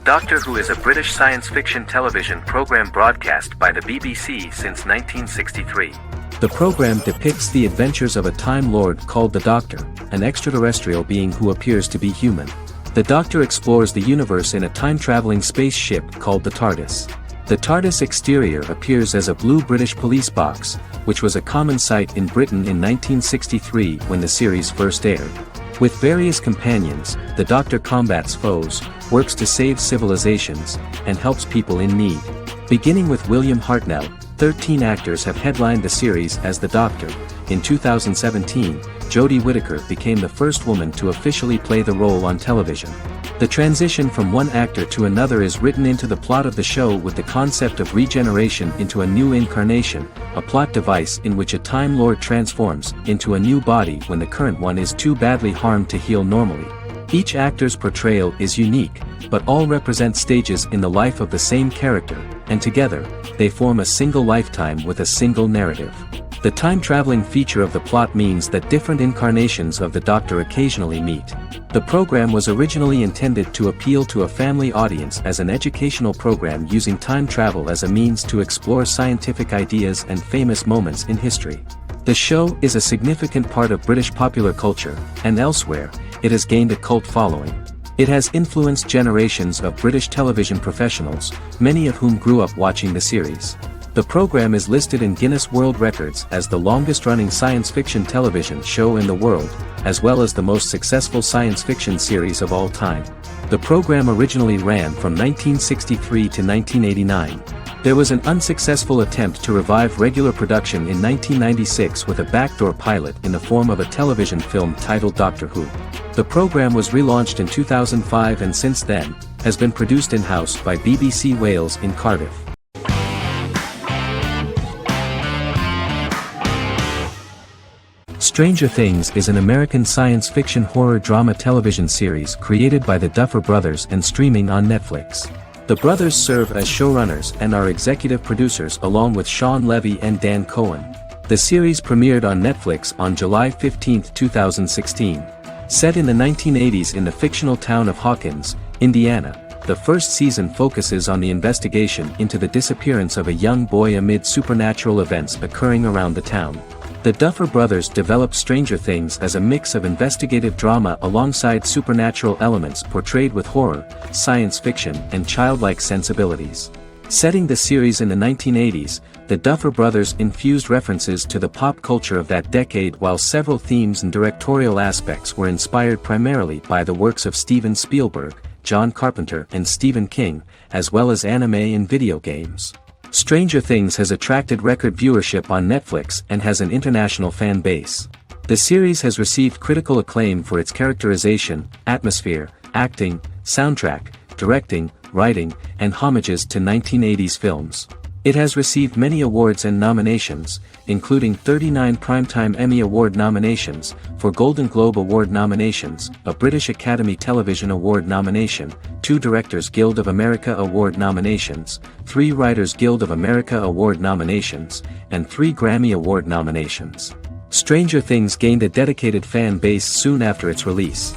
Doctor Who is a British science fiction television program broadcast by the BBC since 1963. The program depicts the adventures of a Time Lord called the Doctor, an extraterrestrial being who appears to be human. The Doctor explores the universe in a time-traveling spaceship called the TARDIS. The TARDIS exterior appears as a blue British police box, which was a common sight in Britain in 1963 when the series first aired. With various companions, the Doctor combats foes, works to save civilizations, and helps people in need. Beginning with William Hartnell, 13 actors have headlined the series as the Doctor. In 2017, Jodie Whittaker became the first woman to officially play the role on television. The transition from one actor to another is written into the plot of the show with the concept of regeneration into a new incarnation, a plot device in which a Time Lord transforms into a new body when the current one is too badly harmed to heal normally. Each actor's portrayal is unique, but all represent stages in the life of the same character, and together, they form a single lifetime with a single narrative. The time-traveling feature of the plot means that different incarnations of the Doctor occasionally meet. The program was originally intended to appeal to a family audience as an educational program using time travel as a means to explore scientific ideas and famous moments in history. The show is a significant part of British popular culture, and elsewhere, it has gained a cult following. It has influenced generations of British television professionals, many of whom grew up watching the series. The program is listed in Guinness World Records as the longest-running science fiction television show in the world, as well as the most successful science fiction series of all time. The program originally ran from 1963 to 1989. There was an unsuccessful attempt to revive regular production in 1996 with a backdoor pilot in the form of a television film titled Doctor Who. The program was relaunched in 2005 and since then, has been produced in-house by BBC Wales in Cardiff. Stranger Things is an American science fiction horror drama television series created by the Duffer Brothers and streaming on Netflix. The brothers serve as showrunners and are executive producers along with Sean Levy and Dan Cohen. The series premiered on Netflix on July 15, 2016. Set in the 1980s in the fictional town of Hawkins, Indiana, the first season focuses on the investigation into the disappearance of a young boy amid supernatural events occurring around the town. The Duffer Brothers developed Stranger Things as a mix of investigative drama alongside supernatural elements portrayed with horror, science fiction, and childlike sensibilities. Setting the series in the 1980s, the Duffer Brothers infused references to the pop culture of that decade while several themes and directorial aspects were inspired primarily by the works of Steven Spielberg, John Carpenter and Stephen King, as well as anime and video games. Stranger Things has attracted record viewership on Netflix and has an international fan base. The series has received critical acclaim for its characterization, atmosphere, acting, soundtrack, directing, writing, and homages to 1980s films. It has received many awards and nominations, including 39 Primetime Emmy Award nominations, 4 Golden Globe Award nominations, a British Academy Television Award nomination, 2 Directors Guild of America Award nominations, 3 Writers Guild of America Award nominations, and 3 Grammy Award nominations. Stranger Things gained a dedicated fan base soon after its release.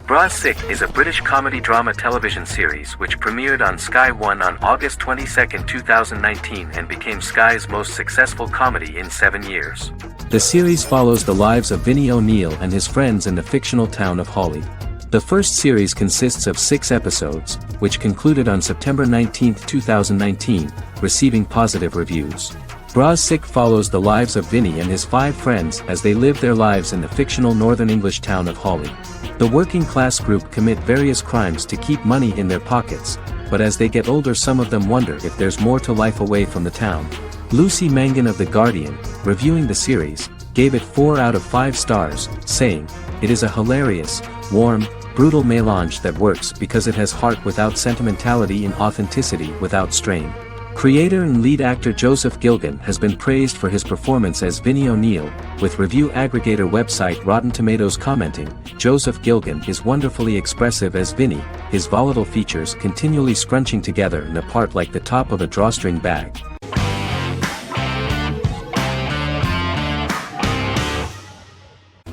Bra Sick is a British comedy-drama television series which premiered on Sky One on August 22, 2019 and became Sky's most successful comedy in 7 years. The series follows the lives of Vinnie O'Neill and his friends in the fictional town of Hawley. The first series consists of 6 episodes, which concluded on September 19, 2019, receiving positive reviews. Bra Sick follows the lives of Vinnie and his 5 friends as they live their lives in the fictional Northern English town of Hawley. The working class group commit various crimes to keep money in their pockets, but as they get older some of them wonder if there's more to life away from the town. Lucy Mangan of The Guardian, reviewing the series, gave it 4 out of 5 stars, saying, "It is a hilarious, warm, brutal melange that works because it has heart without sentimentality and authenticity without strain." Creator and lead actor Joseph Gilgun has been praised for his performance as Vinnie O'Neill, with review aggregator website Rotten Tomatoes commenting, "Joseph Gilgun is wonderfully expressive as Vinnie, his volatile features continually scrunching together and apart like the top of a drawstring bag."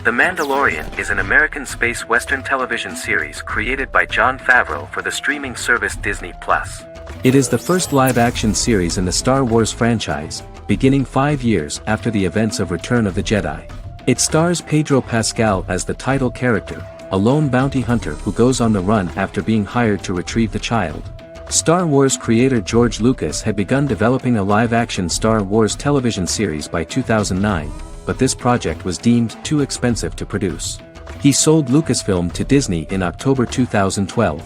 The Mandalorian is an American space western television series created by Jon Favreau for the streaming service Disney+. It is the first live-action series in the Star Wars franchise, beginning 5 years after the events of Return of the Jedi. It stars Pedro Pascal as the title character, a lone bounty hunter who goes on the run after being hired to retrieve the child. Star Wars creator George Lucas had begun developing a live-action Star Wars television series by 2009, but this project was deemed too expensive to produce. He sold Lucasfilm to Disney in October 2012.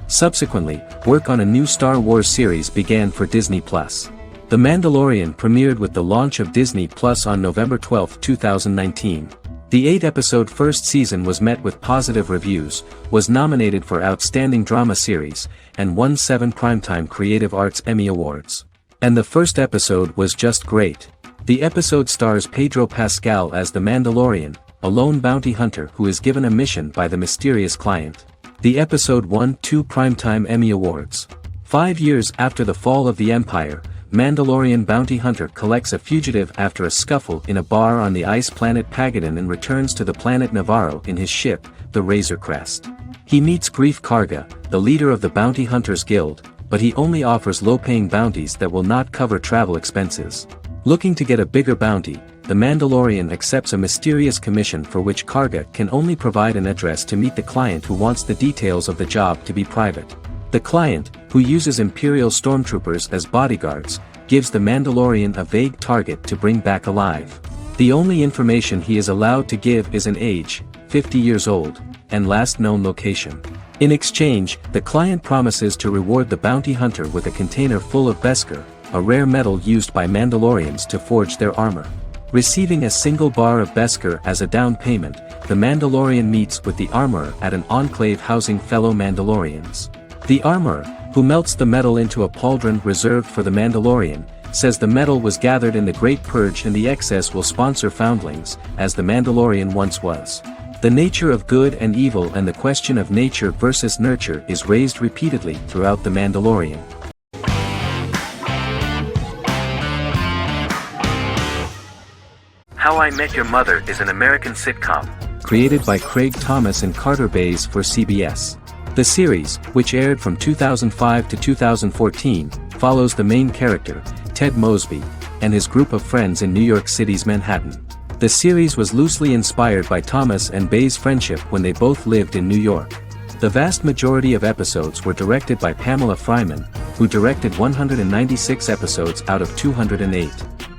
Subsequently, work on a new Star Wars series began for Disney+. The Mandalorian premiered with the launch of Disney+ on November 12, 2019. The 8-episode first season was met with positive reviews, was nominated for Outstanding Drama Series, and won 7 Primetime Creative Arts Emmy Awards. And the first episode was just great. The episode stars Pedro Pascal as the Mandalorian, a lone bounty hunter who is given a mission by the mysterious client. The episode won 2 Primetime Emmy Awards. 5 years after the fall of the Empire, Mandalorian bounty hunter collects a fugitive after a scuffle in a bar on the ice planet Pagadan and returns to the planet Navarro in his ship, the Razor Crest. He meets Grief Karga, the leader of the Bounty Hunters Guild, but he only offers low-paying bounties that will not cover travel expenses. Looking to get a bigger bounty, the Mandalorian accepts a mysterious commission for which Karga can only provide an address to meet the client who wants the details of the job to be private. The client, who uses Imperial stormtroopers as bodyguards, gives the Mandalorian a vague target to bring back alive. The only information he is allowed to give is an age, 50 years old, and last known location. In exchange, the client promises to reward the bounty hunter with a container full of Beskar, a rare metal used by Mandalorians to forge their armor. Receiving a single bar of Beskar as a down payment, the Mandalorian meets with the armorer at an enclave housing fellow Mandalorians. The armorer, who melts the metal into a pauldron reserved for the Mandalorian, says the metal was gathered in the Great Purge and the excess will sponsor foundlings, as the Mandalorian once was. The nature of good and evil and the question of nature versus nurture is raised repeatedly throughout The Mandalorian. How I Met Your Mother is an American sitcom, created by Craig Thomas and Carter Bays for CBS. The series, which aired from 2005 to 2014, follows the main character, Ted Mosby, and his group of friends in New York City's Manhattan. The series was loosely inspired by Thomas and Bays' friendship when they both lived in New York. The vast majority of episodes were directed by Pamela Fryman, who directed 196 episodes out of 208.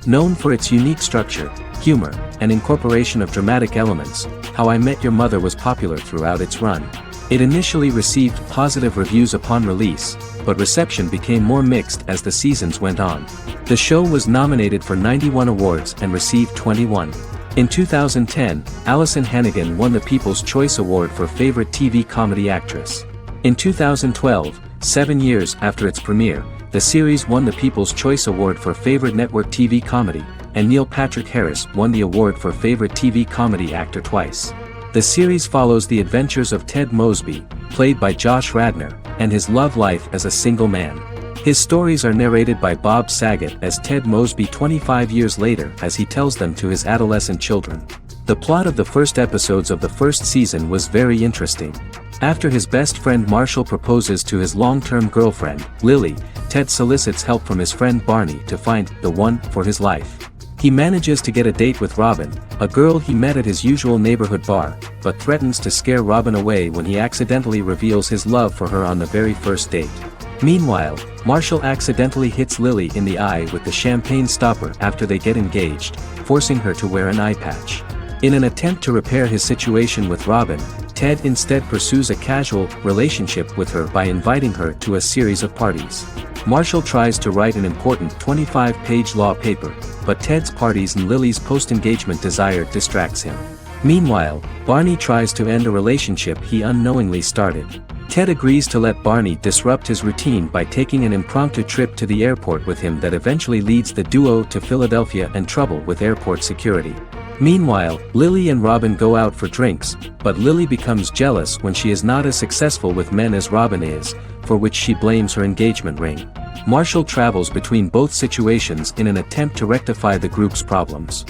Known for its unique structure, humor, and incorporation of dramatic elements, How I Met Your Mother was popular throughout its run. It initially received positive reviews upon release, but reception became more mixed as the seasons went on. The show was nominated for 91 awards and received 21. In 2010, Alyson Hannigan won the People's Choice Award for Favorite TV Comedy Actress. In 2012, 7 years after its premiere, the series won the People's Choice Award for Favorite Network TV Comedy, and Neil Patrick Harris won the award for Favorite TV Comedy Actor twice. The series follows the adventures of Ted Mosby, played by Josh Radnor, and his love life as a single man. His stories are narrated by Bob Saget as Ted Mosby 25 years later as he tells them to his adolescent children. The plot of the first episodes of the first season was very interesting. After his best friend Marshall proposes to his long-term girlfriend, Lily, Ted solicits help from his friend Barney to find the one for his life. He manages to get a date with Robin, a girl he met at his usual neighborhood bar, but threatens to scare Robin away when he accidentally reveals his love for her on the very first date. Meanwhile, Marshall accidentally hits Lily in the eye with the champagne stopper after they get engaged, forcing her to wear an eye patch. In an attempt to repair his situation with Robin, Ted instead pursues a casual relationship with her by inviting her to a series of parties. Marshall tries to write an important 25-page law paper, but Ted's parties and Lily's post-engagement desire distracts him. Meanwhile, Barney tries to end a relationship he unknowingly started. Ted agrees to let Barney disrupt his routine by taking an impromptu trip to the airport with him that eventually leads the duo to Philadelphia and trouble with airport security. Meanwhile, Lily and Robin go out for drinks, but Lily becomes jealous when she is not as successful with men as Robin is, for which she blames her engagement ring. Marshall travels between both situations in an attempt to rectify the group's problems.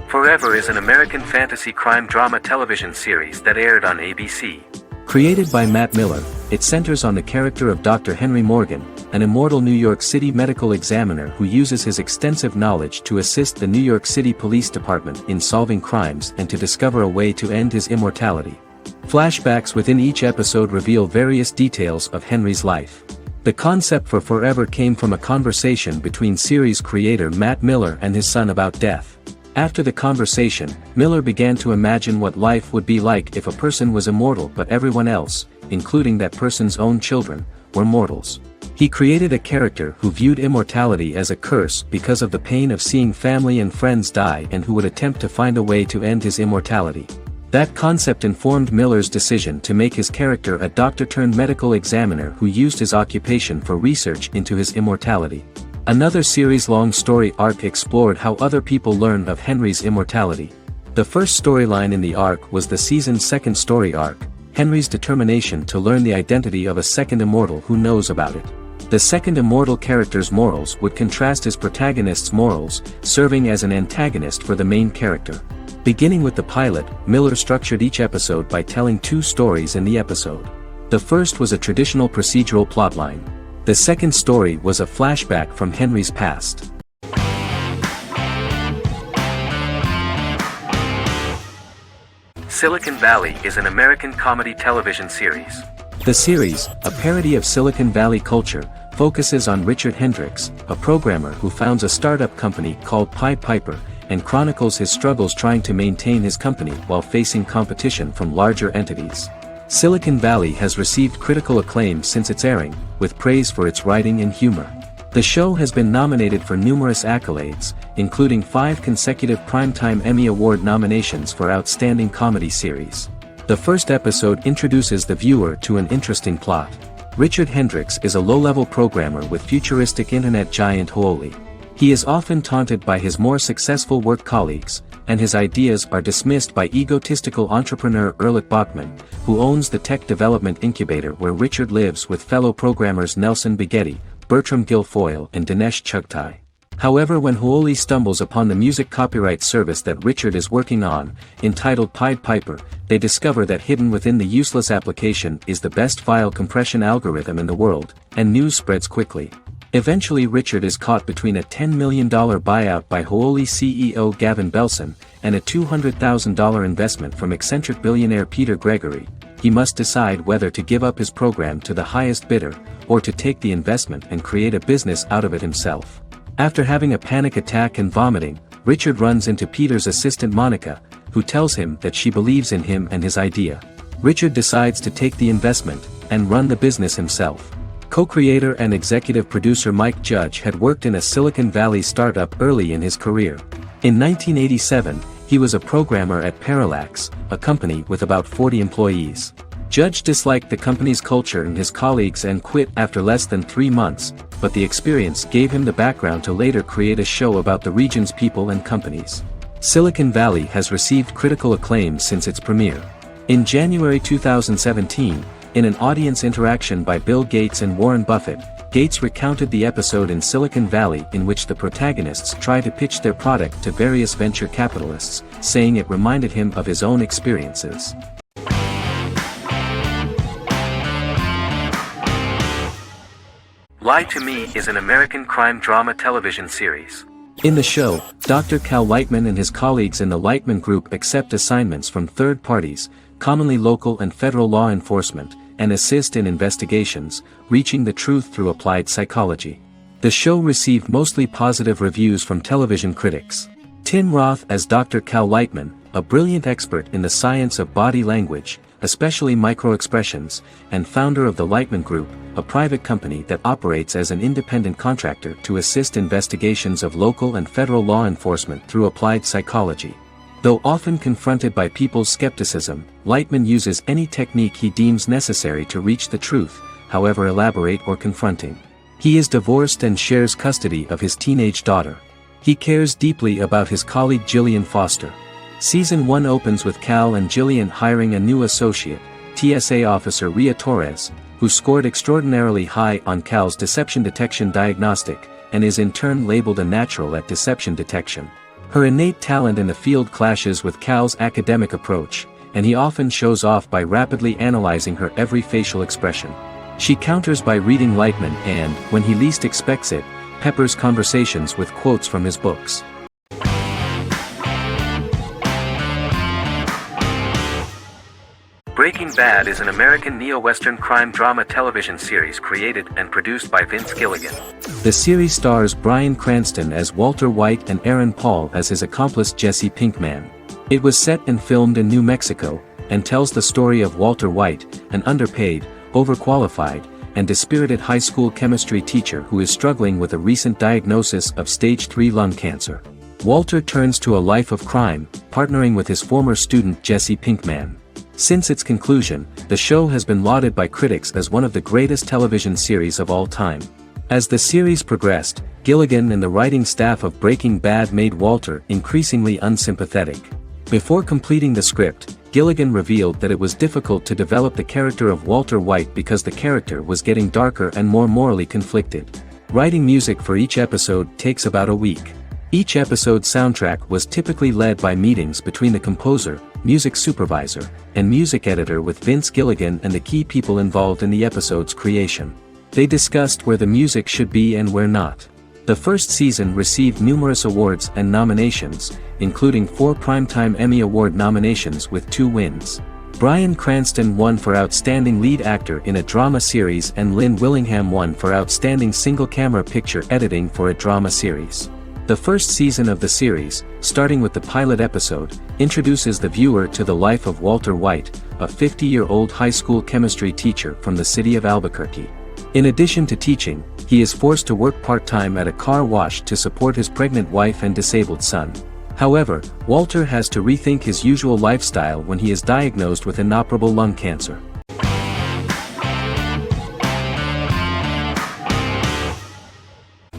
Forever is an American fantasy crime drama television series that aired on ABC. Created by Matt Miller, it centers on the character of Dr. Henry Morgan, an immortal New York City medical examiner who uses his extensive knowledge to assist the New York City Police Department in solving crimes and to discover a way to end his immortality. Flashbacks within each episode reveal various details of Henry's life. The concept for Forever came from a conversation between series creator Matt Miller and his son about death. After the conversation, Miller began to imagine what life would be like if a person was immortal but everyone else, including that person's own children, were mortals. He created a character who viewed immortality as a curse because of the pain of seeing family and friends die and who would attempt to find a way to end his immortality. That concept informed Miller's decision to make his character a doctor-turned-medical examiner who used his occupation for research into his immortality. Another series-long story arc explored how other people learned of Henry's immortality. The first storyline in the arc was the season's second story arc, Henry's determination to learn the identity of a second immortal who knows about it. The second immortal character's morals would contrast his protagonist's morals, serving as an antagonist for the main character. Beginning with the pilot, Miller structured each episode by telling two stories in the episode. The first was a traditional procedural plotline. The second story was a flashback from Henry's past. Silicon Valley is an American comedy television series. The series, a parody of Silicon Valley culture, focuses on Richard Hendricks, a programmer who founds a startup company called Pied Piper, and chronicles his struggles trying to maintain his company while facing competition from larger entities. Silicon Valley has received critical acclaim since its airing, with praise for its writing and humor. The show has been nominated for numerous accolades, including 5 consecutive Primetime Emmy Award nominations for Outstanding Comedy Series. The first episode introduces the viewer to an interesting plot. Richard Hendricks is a low-level programmer with futuristic internet giant Huoli. He is often taunted by his more successful work colleagues, and his ideas are dismissed by egotistical entrepreneur Erlich Bachman, who owns the tech development incubator where Richard lives with fellow programmers Nelson Bighetti, Bertram Guilfoyle and Dinesh Chugtai. However, when Huoli stumbles upon the music copyright service that Richard is working on, entitled Pied Piper, they discover that hidden within the useless application is the best file compression algorithm in the world, and news spreads quickly. Eventually Richard is caught between a $10 million buyout by Huoli CEO Gavin Belson, and a $200,000 investment from eccentric billionaire Peter Gregory. He must decide whether to give up his program to the highest bidder, or to take the investment and create a business out of it himself. After having a panic attack and vomiting, Richard runs into Peter's assistant Monica, who tells him that she believes in him and his idea. Richard decides to take the investment and run the business himself. Co-creator and executive producer Mike Judge had worked in a Silicon Valley startup early in his career. In 1987, he was a programmer at Parallax, a company with about 40 employees. Judge disliked the company's culture and his colleagues and quit after less than 3 months, but the experience gave him the background to later create a show about the region's people and companies. Silicon Valley has received critical acclaim since its premiere. In January 2017, in an audience interaction by Bill Gates and Warren Buffett, Gates recounted the episode in Silicon Valley in which the protagonists try to pitch their product to various venture capitalists, saying it reminded him of his own experiences. Lie to Me is an American crime drama television series. In the show, Dr. Cal Lightman and his colleagues in the Lightman Group accept assignments from third parties, commonly local and federal law enforcement, and assist in investigations, reaching the truth through applied psychology. The show received mostly positive reviews from television critics. Tim Roth as Dr. Cal Lightman, a brilliant expert in the science of body language, especially microexpressions, and founder of the Lightman Group, a private company that operates as an independent contractor to assist investigations of local and federal law enforcement through applied psychology. Though often confronted by people's skepticism, Lightman uses any technique he deems necessary to reach the truth, however elaborate or confronting. He is divorced and shares custody of his teenage daughter. He cares deeply about his colleague Gillian Foster. Season 1 opens with Cal and Gillian hiring a new associate, TSA officer Rhea Torres, who scored extraordinarily high on Cal's deception detection diagnostic, and is in turn labeled a natural at deception detection. Her innate talent in the field clashes with Cal's academic approach, and he often shows off by rapidly analyzing her every facial expression. She counters by reading Lightman and, when he least expects it, peppers conversations with quotes from his books. Breaking Bad is an American neo-Western crime drama television series created and produced by Vince Gilligan. The series stars Bryan Cranston as Walter White and Aaron Paul as his accomplice Jesse Pinkman. It was set and filmed in New Mexico, and tells the story of Walter White, an underpaid, overqualified, and dispirited high school chemistry teacher who is struggling with a recent diagnosis of stage 3 lung cancer. Walter turns to a life of crime, partnering with his former student Jesse Pinkman. Since its conclusion, the show has been lauded by critics as one of the greatest television series of all time. As the series progressed, Gilligan and the writing staff of Breaking Bad made Walter increasingly unsympathetic. Before completing the script, Gilligan revealed that it was difficult to develop the character of Walter White because the character was getting darker and more morally conflicted. Writing music for each episode takes about a week. Each episode's soundtrack was typically led by meetings between the composer, music supervisor, and music editor with Vince Gilligan and the key people involved in the episode's creation. They discussed where the music should be and where not. The first season received numerous awards and nominations, including 4 Primetime Emmy Award nominations with 2 wins. Bryan Cranston won for Outstanding Lead Actor in a Drama Series and Lynn Willingham won for Outstanding Single-Camera Picture Editing for a Drama Series. The first season of the series, starting with the pilot episode, introduces the viewer to the life of Walter White, a 50-year-old high school chemistry teacher from the city of Albuquerque. In addition to teaching, he is forced to work part-time at a car wash to support his pregnant wife and disabled son. However, Walter has to rethink his usual lifestyle when he is diagnosed with inoperable lung cancer.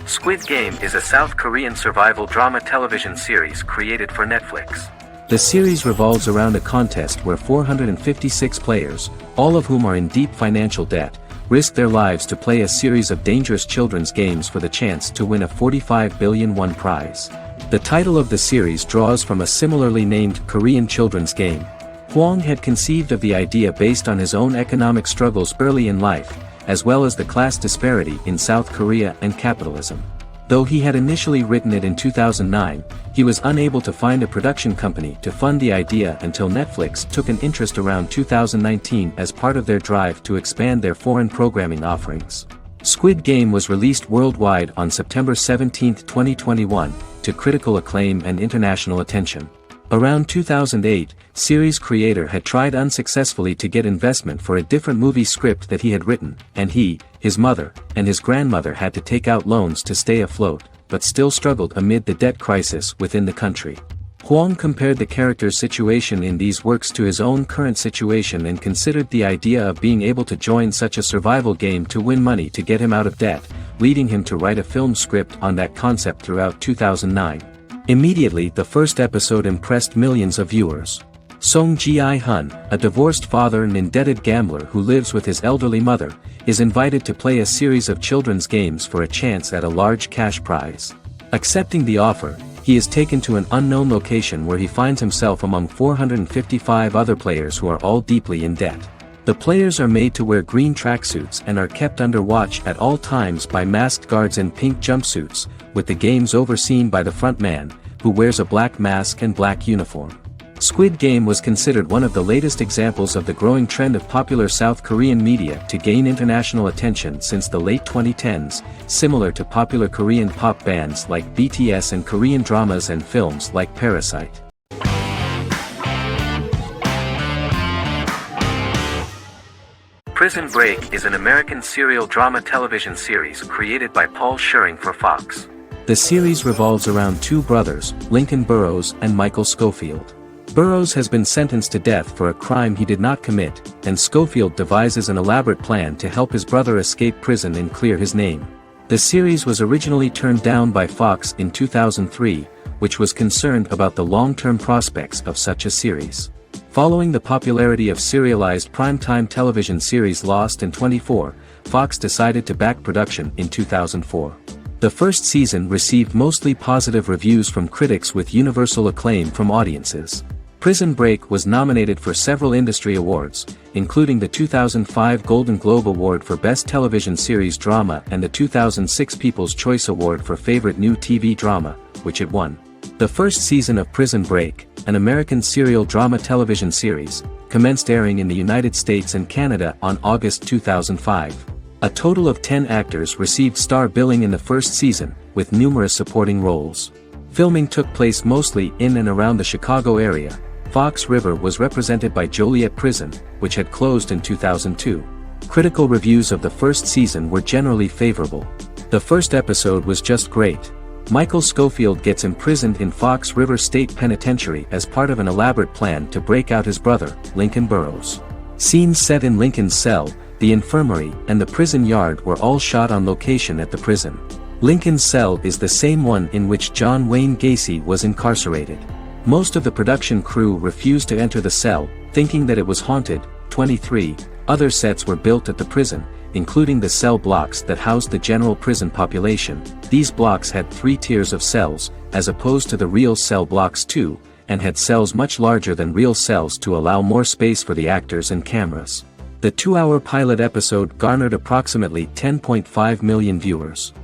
Squid Game is a South Korean survival drama television series created for Netflix. The series revolves around a contest where 456 players, all of whom are in deep financial debt, risk their lives to play a series of dangerous children's games for the chance to win a 45 billion won prize. The title of the series draws from a similarly named Korean children's game. Hwang had conceived of the idea based on his own economic struggles early in life, as well as the class disparity in South Korea and capitalism. Though he had initially written it in 2009, he was unable to find a production company to fund the idea until Netflix took an interest around 2019 as part of their drive to expand their foreign programming offerings. Squid Game was released worldwide on September 17, 2021, to critical acclaim and international attention. Around 2008, series creator had tried unsuccessfully to get investment for a different movie script that he had written, and he, his mother, and his grandmother had to take out loans to stay afloat, but still struggled amid the debt crisis within the country. Huang compared the character's situation in these works to his own current situation and considered the idea of being able to join such a survival game to win money to get him out of debt, leading him to write a film script on that concept throughout 2009. Immediately the first episode impressed millions of viewers. Song Ji-hun, a divorced father and indebted gambler who lives with his elderly mother, is invited to play a series of children's games for a chance at a large cash prize. Accepting the offer, he is taken to an unknown location where he finds himself among 455 other players who are all deeply in debt. The players are made to wear green tracksuits and are kept under watch at all times by masked guards in pink jumpsuits, with the games overseen by the front man, who wears a black mask and black uniform. Squid Game was considered one of the latest examples of the growing trend of popular South Korean media to gain international attention since the late 2010s, similar to popular Korean pop bands like BTS and Korean dramas and films like Parasite. Prison Break is an American serial drama television series created by Paul Schering for Fox. The series revolves around two brothers, Lincoln Burrows and Michael Schofield. Burrows has been sentenced to death for a crime he did not commit, and Schofield devises an elaborate plan to help his brother escape prison and clear his name. The series was originally turned down by Fox in 2003, which was concerned about the long-term prospects of such a series. Following the popularity of serialized primetime television series Lost in 24, Fox decided to back production in 2004. The first season received mostly positive reviews from critics with universal acclaim from audiences. Prison Break was nominated for several industry awards, including the 2005 Golden Globe Award for Best Television Series Drama and the 2006 People's Choice Award for Favorite New TV Drama, which it won. The first season of Prison Break, an American serial drama television series, commenced airing in the United States and Canada on August 2005. A total of 10 actors received star billing in the first season, with numerous supporting roles. Filming took place mostly in and around the Chicago area. Fox River was represented by Joliet Prison, which had closed in 2002. Critical reviews of the first season were generally favorable. The first episode was just great. Michael Schofield gets imprisoned in Fox River State Penitentiary as part of an elaborate plan to break out his brother, Lincoln Burrows. Scenes set in Lincoln's cell, the infirmary, and the prison yard were all shot on location at the prison. Lincoln's cell is the same one in which John Wayne Gacy was incarcerated. Most of the production crew refused to enter the cell, thinking that it was haunted. 23 other sets were built at the prison, including the cell blocks that housed the general prison population. These blocks had 3 tiers of cells, as opposed to the real cell blocks 2, and had cells much larger than real cells to allow more space for the actors and cameras. The 2-hour pilot episode garnered approximately 10.5 million viewers.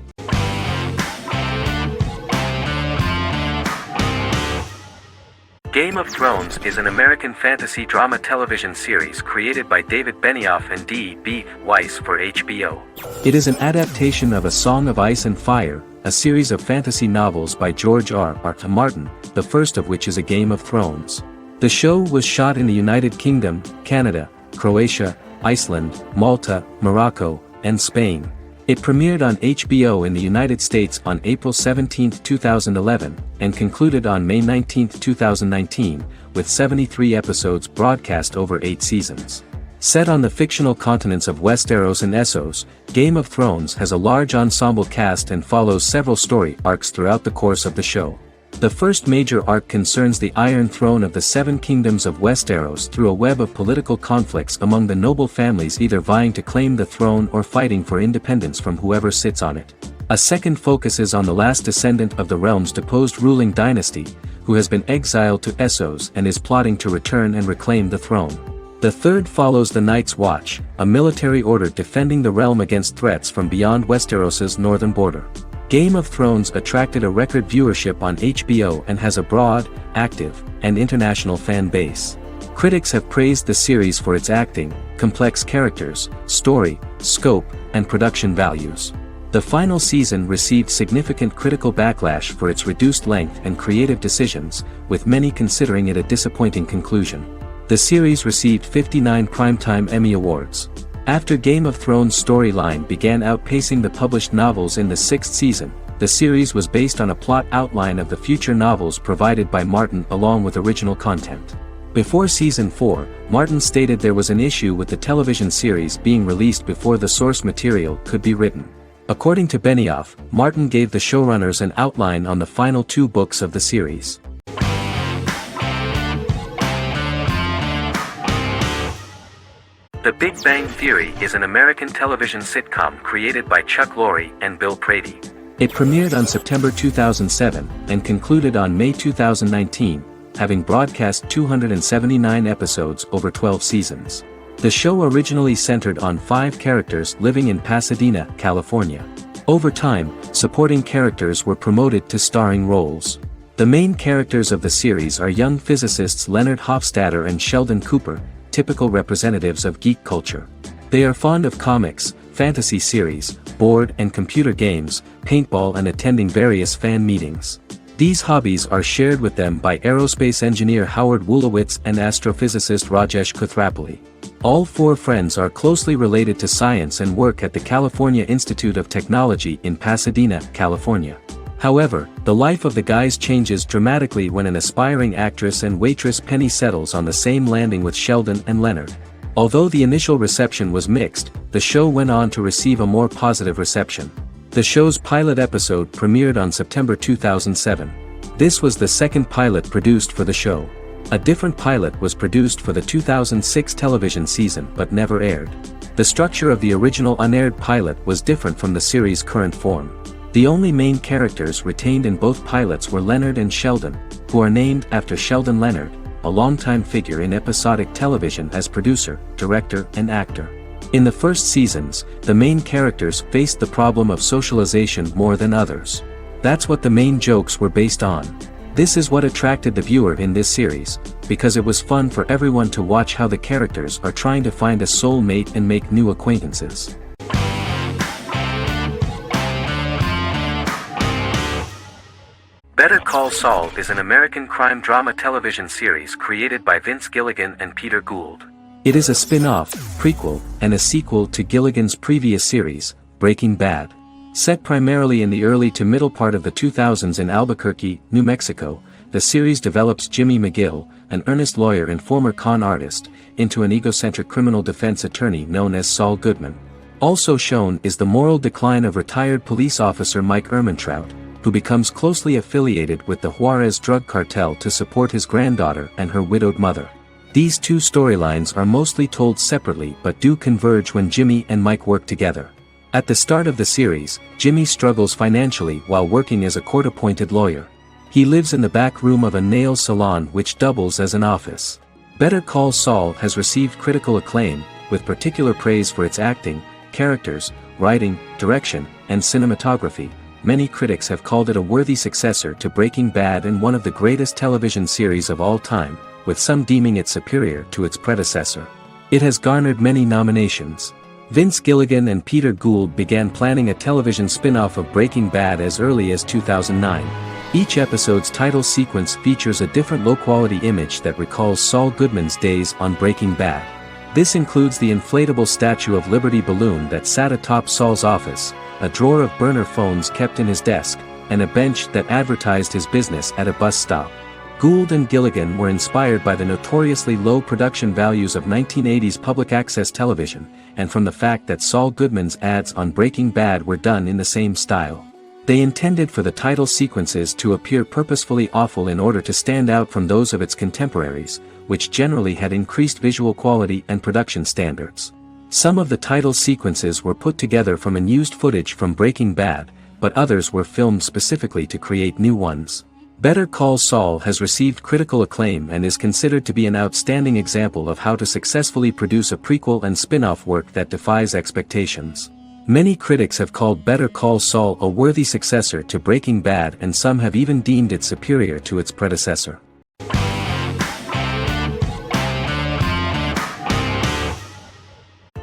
Game of Thrones is an American fantasy drama television series created by David Benioff and D.B. Weiss for HBO. It is an adaptation of A Song of Ice and Fire, a series of fantasy novels by George R.R. Martin, the first of which is A Game of Thrones. The show was shot in the United Kingdom, Canada, Croatia, Iceland, Malta, Morocco, and Spain. It premiered on HBO in the United States on April 17, 2011, and concluded on May 19, 2019, with 73 episodes broadcast over 8 seasons. Set on the fictional continents of Westeros and Essos, Game of Thrones has a large ensemble cast and follows several story arcs throughout the course of the show. The first major arc concerns the Iron Throne of the Seven Kingdoms of Westeros through a web of political conflicts among the noble families either vying to claim the throne or fighting for independence from whoever sits on it. A second focuses on the last descendant of the realm's deposed ruling dynasty, who has been exiled to Essos and is plotting to return and reclaim the throne. The third follows the Night's Watch, a military order defending the realm against threats from beyond Westeros's northern border. Game of Thrones attracted a record viewership on HBO and has a broad, active, and international fan base. Critics have praised the series for its acting, complex characters, story, scope, and production values. The final season received significant critical backlash for its reduced length and creative decisions, with many considering it a disappointing conclusion. The series received 59 Primetime Emmy Awards. After Game of Thrones' storyline began outpacing the published novels in the sixth season, the series was based on a plot outline of the future novels provided by Martin along with original content. Before Season 4, Martin stated there was an issue with the television series being released before the source material could be written. According to Benioff, Martin gave the showrunners an outline on the final 2 books of the series. The Big Bang Theory is an American television sitcom created by Chuck Lorre and Bill Prady. It premiered on September 2007 and concluded on May 2019, having broadcast 279 episodes over 12 seasons. The show originally centered on 5 characters living in Pasadena, California. Over time, supporting characters were promoted to starring roles. The main characters of the series are young physicists Leonard Hofstadter and Sheldon Cooper, typical representatives of geek culture. They are fond of comics, fantasy series, board and computer games, paintball and attending various fan meetings. These hobbies are shared with them by aerospace engineer Howard Wolowitz and astrophysicist Rajesh Kuthrapalli. All 4 friends are closely related to science and work at the California Institute of Technology in Pasadena, California. However, the life of the guys changes dramatically when an aspiring actress and waitress Penny settles on the same landing with Sheldon and Leonard. Although the initial reception was mixed, the show went on to receive a more positive reception. The show's pilot episode premiered on September 2007. This was the second pilot produced for the show. A different pilot was produced for the 2006 television season but never aired. The structure of the original unaired pilot was different from the series' current form. The only main characters retained in both pilots were Leonard and Sheldon, who are named after Sheldon Leonard, a longtime figure in episodic television as producer, director, and actor. In the first seasons, the main characters faced the problem of socialization more than others. That's what the main jokes were based on. This is what attracted the viewer in this series, because it was fun for everyone to watch how the characters are trying to find a soul mate and make new acquaintances. Better Call Saul is an American crime drama television series created by Vince Gilligan and Peter Gould. It is a spin-off, prequel, and a sequel to Gilligan's previous series, Breaking Bad. Set primarily in the early to middle part of the 2000s in Albuquerque, New Mexico, the series develops Jimmy McGill, an earnest lawyer and former con artist, into an egocentric criminal defense attorney known as Saul Goodman. Also shown is the moral decline of retired police officer Mike Ehrmantraut, who becomes closely affiliated with the Juarez drug cartel to support his granddaughter and her widowed mother. These 2 storylines are mostly told separately but do converge when Jimmy and Mike work together. At the start of the series, Jimmy struggles financially while working as a court-appointed lawyer. He lives in the back room of a nail salon which doubles as an office. Better Call Saul has received critical acclaim, with particular praise for its acting, characters, writing, direction, and cinematography. Many critics have called it a worthy successor to Breaking Bad and one of the greatest television series of all time, with some deeming it superior to its predecessor. It has garnered many nominations. Vince Gilligan and Peter Gould began planning a television spin-off of Breaking Bad as early as 2009. Each episode's title sequence features a different low-quality image that recalls Saul Goodman's days on Breaking Bad. This includes the inflatable Statue of Liberty balloon that sat atop Saul's office, a drawer of burner phones kept in his desk, and a bench that advertised his business at a bus stop. Gould and Gilligan were inspired by the notoriously low production values of 1980s public access television, and from the fact that Saul Goodman's ads on Breaking Bad were done in the same style. They intended for the title sequences to appear purposefully awful in order to stand out from those of its contemporaries, which generally had increased visual quality and production standards. Some of the title sequences were put together from unused footage from Breaking Bad, but others were filmed specifically to create new ones. Better Call Saul has received critical acclaim and is considered to be an outstanding example of how to successfully produce a prequel and spin-off work that defies expectations. Many critics have called Better Call Saul a worthy successor to Breaking Bad, and some have even deemed it superior to its predecessor.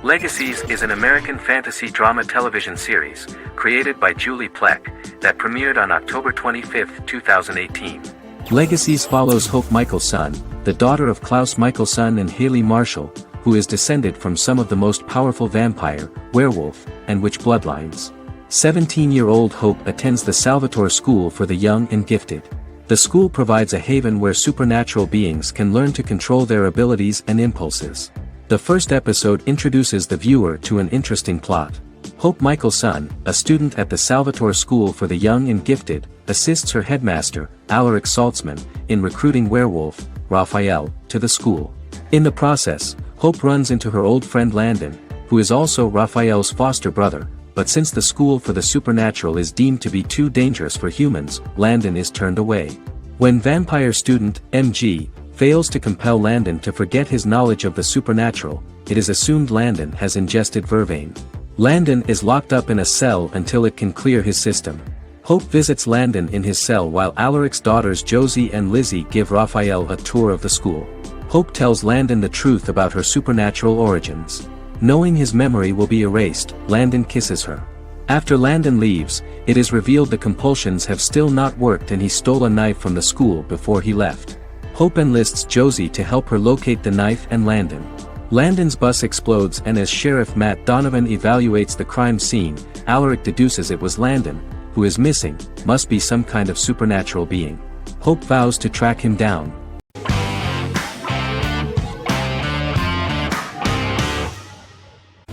Legacies is an American fantasy drama television series, created by Julie Plec, that premiered on October 25, 2018. Legacies follows Hope Michelson, the daughter of Klaus Michelson and Haley Marshall, who is descended from some of the most powerful vampire, werewolf, and witch bloodlines. 17-year-old Hope attends the Salvatore School for the Young and Gifted. The school provides a haven where supernatural beings can learn to control their abilities and impulses. The first episode introduces the viewer to an interesting plot. Hope Michelson, a student at the Salvatore School for the Young and Gifted, assists her headmaster, Alaric Saltzman, in recruiting werewolf, Raphael, to the school. In the process, Hope runs into her old friend Landon, who is also Raphael's foster brother, but since the school for the supernatural is deemed to be too dangerous for humans, Landon is turned away. When vampire student, MG, fails to compel Landon to forget his knowledge of the supernatural, it is assumed Landon has ingested vervain. Landon is locked up in a cell until it can clear his system. Hope visits Landon in his cell while Alaric's daughters Josie and Lizzie give Raphael a tour of the school. Hope tells Landon the truth about her supernatural origins. Knowing his memory will be erased, Landon kisses her. After Landon leaves, it is revealed the compulsions have still not worked and he stole a knife from the school before he left. Hope enlists Josie to help her locate the knife and Landon. Landon's bus explodes and as Sheriff Matt Donovan evaluates the crime scene, Alaric deduces it was Landon, who is missing, must be some kind of supernatural being. Hope vows to track him down.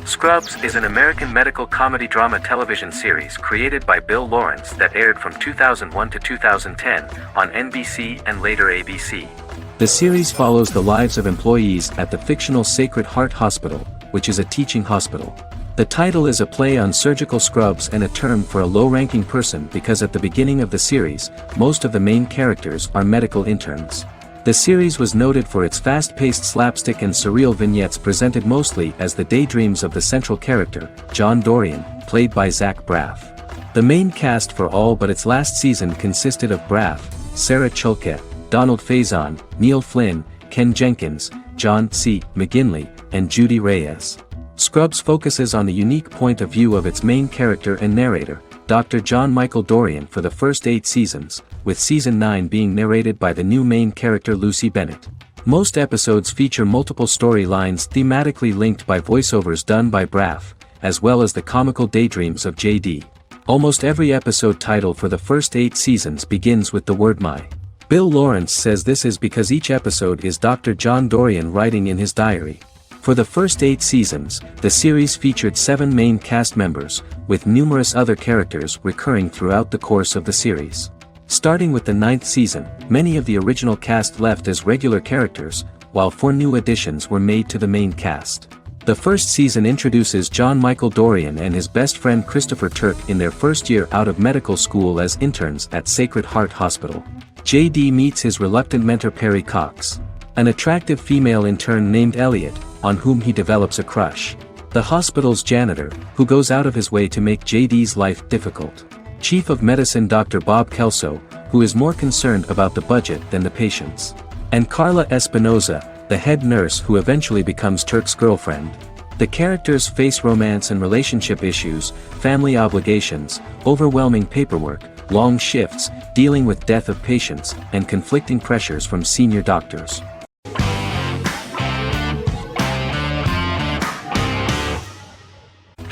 Scrubs is an American medical comedy drama television series created by Bill Lawrence that aired from 2001 to 2010 on NBC and later ABC. The series follows the lives of employees at the fictional Sacred Heart Hospital, which is a teaching hospital. The title is a play on surgical scrubs and a term for a low-ranking person because at the beginning of the series, most of the main characters are medical interns. The series was noted for its fast-paced slapstick and surreal vignettes presented mostly as the daydreams of the central character, John Dorian, played by Zach Braff. The main cast for all but its last season consisted of Braff, Sarah Chulke, Donald Faison, Neil Flynn, Ken Jenkins, John C. McGinley, and Judy Reyes. Scrubs focuses on the unique point of view of its main character and narrator, Dr. John Michael Dorian for the first 8 seasons, with season 9 being narrated by the new main character Lucy Bennett. Most episodes feature multiple storylines thematically linked by voiceovers done by Braff, as well as the comical daydreams of JD. Almost every episode title for the first 8 seasons begins with the word my. Bill Lawrence says this is because each episode is Dr. John Dorian writing in his diary. For the first 8 seasons, the series featured 7 main cast members, with numerous other characters recurring throughout the course of the series. Starting with the 9th season, many of the original cast left as regular characters, while 4 new additions were made to the main cast. The first season introduces John Michael Dorian and his best friend Christopher Turk in their first year out of medical school as interns at Sacred Heart Hospital. JD meets his reluctant mentor Perry Cox, an attractive female intern named Elliot, on whom he develops a crush. The hospital's janitor, who goes out of his way to make JD's life difficult. Chief of Medicine Dr. Bob Kelso, who is more concerned about the budget than the patients. And Carla Espinoza, the head nurse who eventually becomes Turk's girlfriend. The characters face romance and relationship issues, family obligations, overwhelming paperwork, long shifts, dealing with death of patients, and conflicting pressures from senior doctors.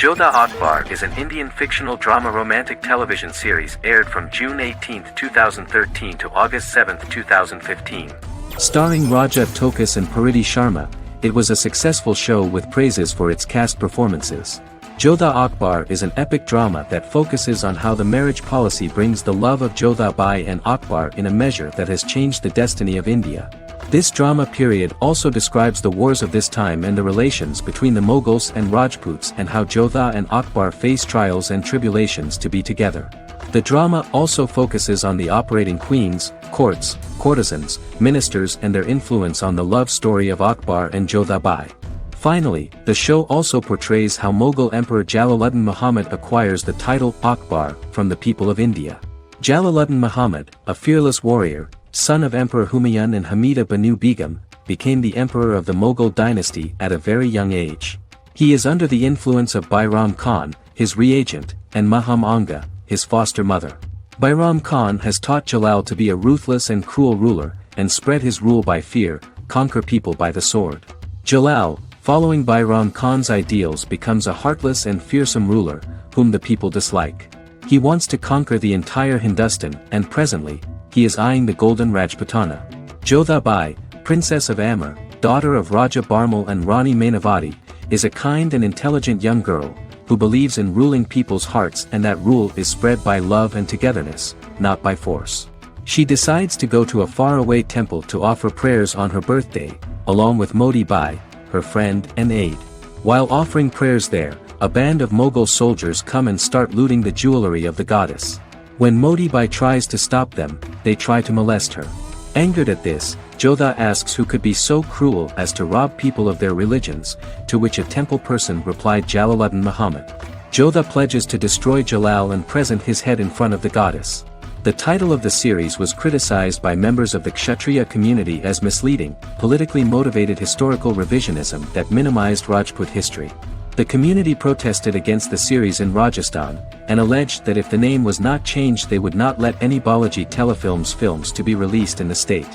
Jodha Akbar is an Indian fictional drama romantic television series aired from June 18, 2013 to August 7, 2015. Starring Raja Tokas and Pariti Sharma, it was a successful show with praises for its cast performances. Jodha Akbar is an epic drama that focuses on how the marriage policy brings the love of Jodha Bai and Akbar in a measure that has changed the destiny of India. This drama period also describes the wars of this time and the relations between the Mughals and Rajputs and how Jodha and Akbar face trials and tribulations to be together. The drama also focuses on the operating queens, courts, courtesans, ministers and their influence on the love story of Akbar and Jodha Bai. Finally, the show also portrays how Mughal Emperor Jalaluddin Muhammad acquires the title Akbar from the people of India. Jalaluddin Muhammad, a fearless warrior, son of Emperor Humayun and Hamida Banu Begum, became the emperor of the Mughal dynasty at a very young age. He is under the influence of Bairam Khan, his reagent, and Maham Anga, his foster mother. Bairam Khan has taught Jalal to be a ruthless and cruel ruler, and spread his rule by fear, conquer people by the sword. Jalal, following Bairam Khan's ideals, becomes a heartless and fearsome ruler, whom the people dislike. He wants to conquer the entire Hindustan, and presently, he is eyeing the golden Rajputana. Jodha Bai, Princess of Amber, daughter of Raja Barmal and Rani Mainavati, is a kind and intelligent young girl, who believes in ruling people's hearts, and that rule is spread by love and togetherness, not by force. She decides to go to a faraway temple to offer prayers on her birthday, along with Modi Bai, her friend and aide. While offering prayers there, a band of Mughal soldiers come and start looting the jewelry of the goddess. When Modi Bai tries to stop them, they try to molest her. Angered at this, Jodha asks who could be so cruel as to rob people of their religions, to which a temple person replied Jalaluddin Muhammad. Jodha pledges to destroy Jalal and present his head in front of the goddess. The title of the series was criticized by members of the Kshatriya community as misleading, politically motivated historical revisionism that minimized Rajput history. The community protested against the series in Rajasthan, and alleged that if the name was not changed they would not let any Balaji Telefilms films to be released in the state.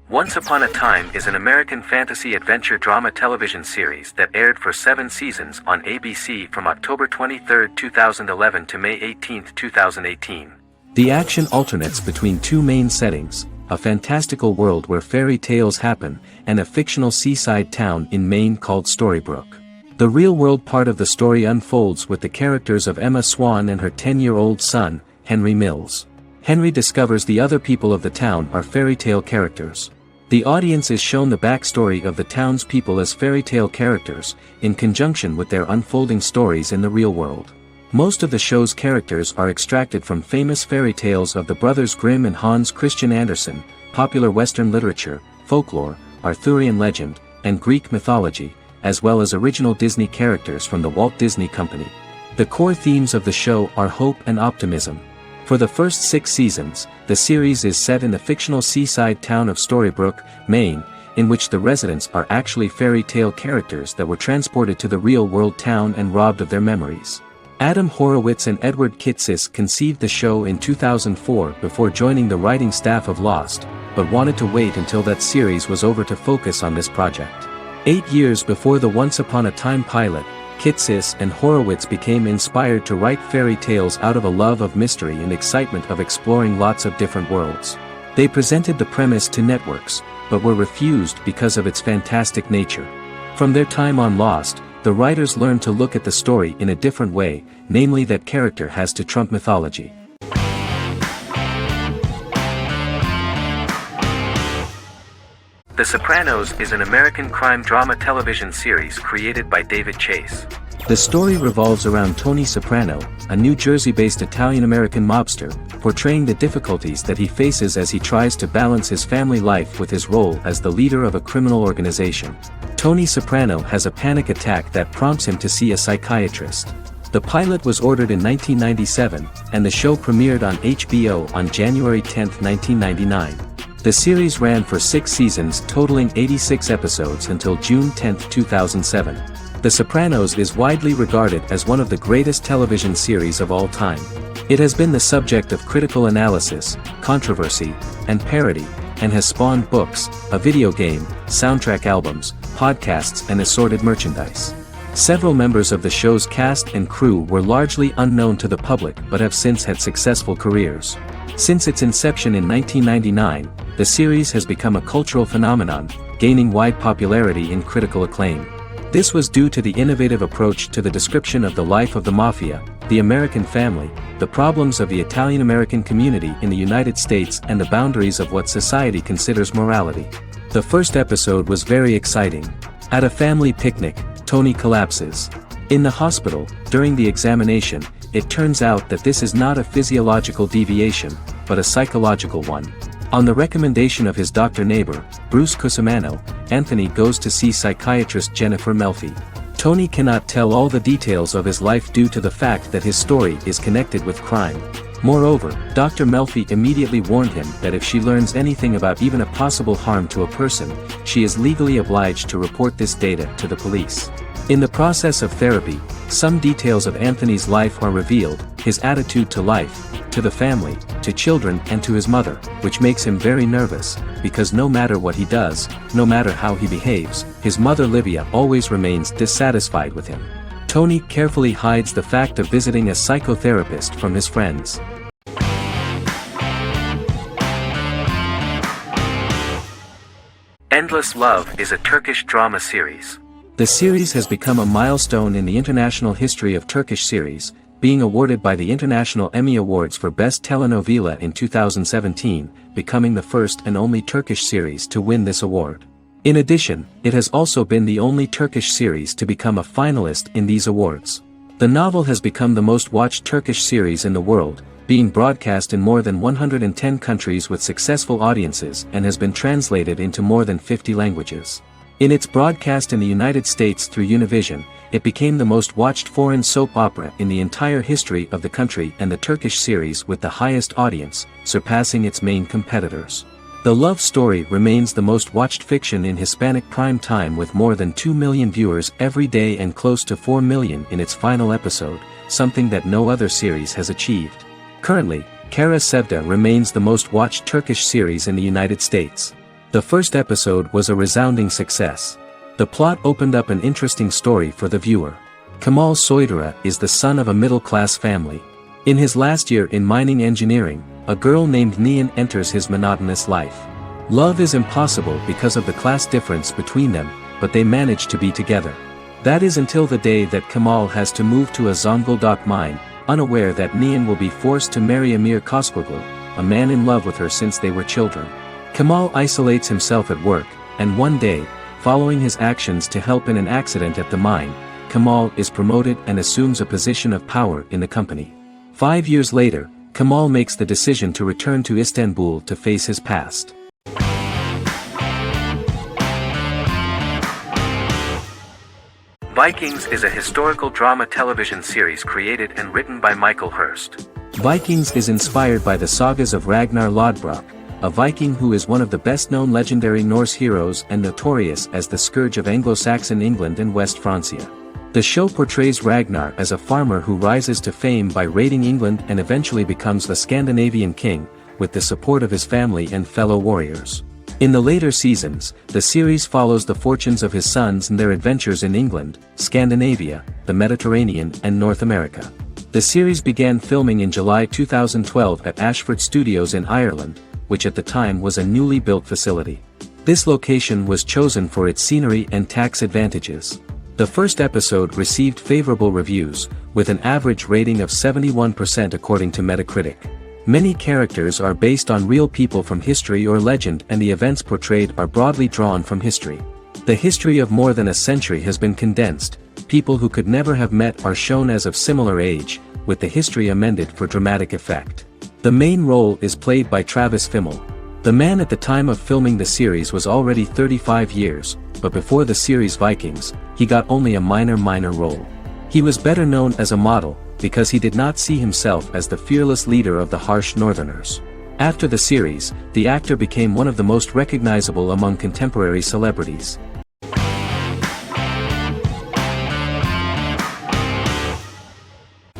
Once Upon a Time is an American fantasy adventure drama television series that aired for 7 seasons on ABC from October 23, 2011 to May 18, 2018. The action alternates between two main settings: a fantastical world where fairy tales happen, and a fictional seaside town in Maine called Storybrooke. The real-world part of the story unfolds with the characters of Emma Swan and her 10-year-old son, Henry Mills. Henry discovers the other people of the town are fairy tale characters. The audience is shown the backstory of the town's people as fairy tale characters, in conjunction with their unfolding stories in the real world. Most of the show's characters are extracted from famous fairy tales of the Brothers Grimm and Hans Christian Andersen, popular Western literature, folklore, Arthurian legend, and Greek mythology, as well as original Disney characters from the Walt Disney Company. The core themes of the show are hope and optimism. For the first 6 seasons, the series is set in the fictional seaside town of Storybrooke, Maine, in which the residents are actually fairy tale characters that were transported to the real-world town and robbed of their memories. Adam Horowitz and Edward Kitsis conceived the show in 2004 before joining the writing staff of Lost, but wanted to wait until that series was over to focus on this project. 8 years before the Once Upon a Time pilot, Kitsis and Horowitz became inspired to write fairy tales out of a love of mystery and excitement of exploring lots of different worlds. They presented the premise to networks, but were refused because of its fantastic nature. From their time on Lost, the writers learned to look at the story in a different way, namely that character has to trump mythology. The Sopranos is an American crime drama television series created by David Chase. The story revolves around Tony Soprano, a New Jersey-based Italian-American mobster, portraying the difficulties that he faces as he tries to balance his family life with his role as the leader of a criminal organization. Tony Soprano has a panic attack that prompts him to see a psychiatrist. The pilot was ordered in 1997, and the show premiered on HBO on January 10, 1999. The series ran for 6 seasons totaling 86 episodes until June 10, 2007. The Sopranos is widely regarded as one of the greatest television series of all time. It has been the subject of critical analysis, controversy, and parody, and has spawned books, a video game, soundtrack albums, podcasts and assorted merchandise. Several members of the show's cast and crew were largely unknown to the public but have since had successful careers. Since its inception in 1999, the series has become a cultural phenomenon, gaining wide popularity and critical acclaim. This was due to the innovative approach to the description of the life of the mafia, the American family, the problems of the Italian-American community in the United States and the boundaries of what society considers morality. The first episode was very exciting. At a family picnic, Tony collapses. In the hospital, during the examination, it turns out that this is not a physiological deviation, but a psychological one. On the recommendation of his doctor neighbor, Bruce Cusimano, Anthony goes to see psychiatrist Jennifer Melfi. Tony cannot tell all the details of his life due to the fact that his story is connected with crime. Moreover, Dr. Melfi immediately warned him that if she learns anything about even a possible harm to a person, she is legally obliged to report this data to the police. In the process of therapy, some details of Anthony's life are revealed, his attitude to life, to the family, to children and to his mother, which makes him very nervous, because no matter what he does, no matter how he behaves, his mother Livia always remains dissatisfied with him. Tony carefully hides the fact of visiting a psychotherapist from his friends. Endless Love is a Turkish drama series. The series has become a milestone in the international history of Turkish series, being awarded by the International Emmy Awards for Best Telenovela in 2017, becoming the first and only Turkish series to win this award. In addition, it has also been the only Turkish series to become a finalist in these awards. The novel has become the most watched Turkish series in the world, being broadcast in more than 110 countries with successful audiences and has been translated into more than 50 languages. In its broadcast in the United States through Univision, it became the most watched foreign soap opera in the entire history of the country and the Turkish series with the highest audience, surpassing its main competitors. The love story remains the most watched fiction in Hispanic prime time with more than 2 million viewers every day and close to 4 million in its final episode, something that no other series has achieved. Currently, Kara Sevda remains the most watched Turkish series in the United States. The first episode was a resounding success. The plot opened up an interesting story for the viewer. Kemal Soydura is the son of a middle-class family. In his last year in mining engineering, a girl named Nihan enters his monotonous life. Love is impossible because of the class difference between them, but they manage to be together. That is until the day that Kemal has to move to a Zonguldak mine, unaware that Nihan will be forced to marry Amir Koskoglu, a man in love with her since they were children. Kemal isolates himself at work, and one day, following his actions to help in an accident at the mine, Kemal is promoted and assumes a position of power in the company. 5 years later, Kemal makes the decision to return to Istanbul to face his past. Vikings is a historical drama television series created and written by Michael Hurst. Vikings is inspired by the sagas of Ragnar Lodbrok, a Viking who is one of the best-known legendary Norse heroes and notorious as the scourge of Anglo-Saxon England and West Francia. The show portrays Ragnar as a farmer who rises to fame by raiding England and eventually becomes the Scandinavian king, with the support of his family and fellow warriors. In the later seasons, the series follows the fortunes of his sons and their adventures in England, Scandinavia, the Mediterranean and North America. The series began filming in July 2012 at Ashford Studios in Ireland, which at the time was a newly built facility. This location was chosen for its scenery and tax advantages. The first episode received favorable reviews, with an average rating of 71% according to Metacritic. Many characters are based on real people from history or legend and the events portrayed are broadly drawn from history. The history of more than a century has been condensed, people who could never have met are shown as of similar age, with the history amended for dramatic effect. The main role is played by Travis Fimmel. The man at the time of filming the series was already 35 years, but before the series Vikings, he got only a minor role. He was better known as a model, because he did not see himself as the fearless leader of the harsh Northerners. After the series, the actor became one of the most recognizable among contemporary celebrities.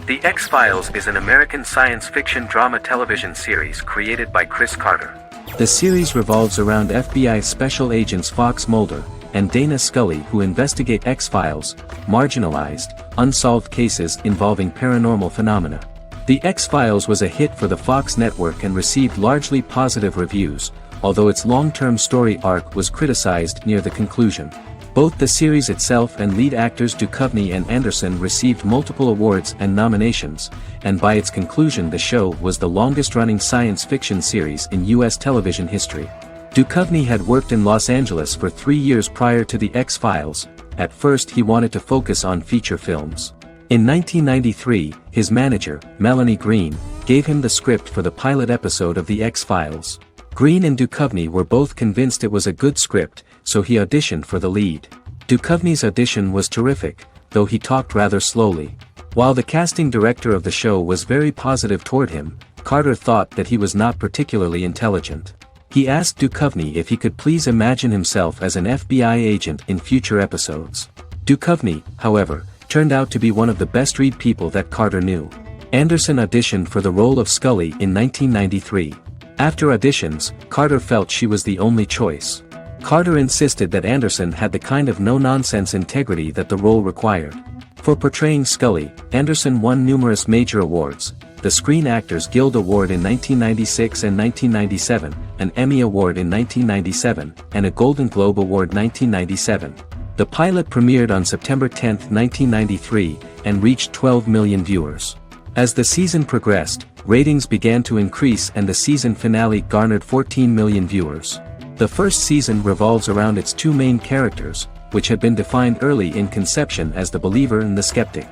The X-Files is an American science fiction drama television series created by Chris Carter. The series revolves around FBI special agents Fox Mulder and Dana Scully who investigate X-Files, marginalized, unsolved cases involving paranormal phenomena. The X-Files was a hit for the Fox network and received largely positive reviews, although its long-term story arc was criticized near the conclusion. Both the series itself and lead actors Duchovny and Anderson received multiple awards and nominations, and by its conclusion the show was the longest-running science fiction series in U.S. television history. Duchovny had worked in Los Angeles for 3 years prior to The X-Files. At first he wanted to focus on feature films. In 1993, his manager, Melanie Green, gave him the script for the pilot episode of The X-Files. Green and Duchovny were both convinced it was a good script, so he auditioned for the lead. Duchovny's audition was terrific, though he talked rather slowly. While the casting director of the show was very positive toward him, Carter thought that he was not particularly intelligent. He asked Duchovny if he could please imagine himself as an FBI agent in future episodes. Duchovny, however, turned out to be one of the best-read people that Carter knew. Anderson auditioned for the role of Scully in 1993. After auditions, Carter felt she was the only choice. Carter insisted that Anderson had the kind of no-nonsense integrity that the role required. For portraying Scully, Anderson won numerous major awards, the Screen Actors Guild Award in 1996 and 1997, an Emmy Award in 1997, and a Golden Globe Award 1997. The pilot premiered on September 10, 1993, and reached 12 million viewers. As the season progressed, ratings began to increase and the season finale garnered 14 million viewers. The first season revolves around its two main characters, which had been defined early in conception as the believer and the skeptic.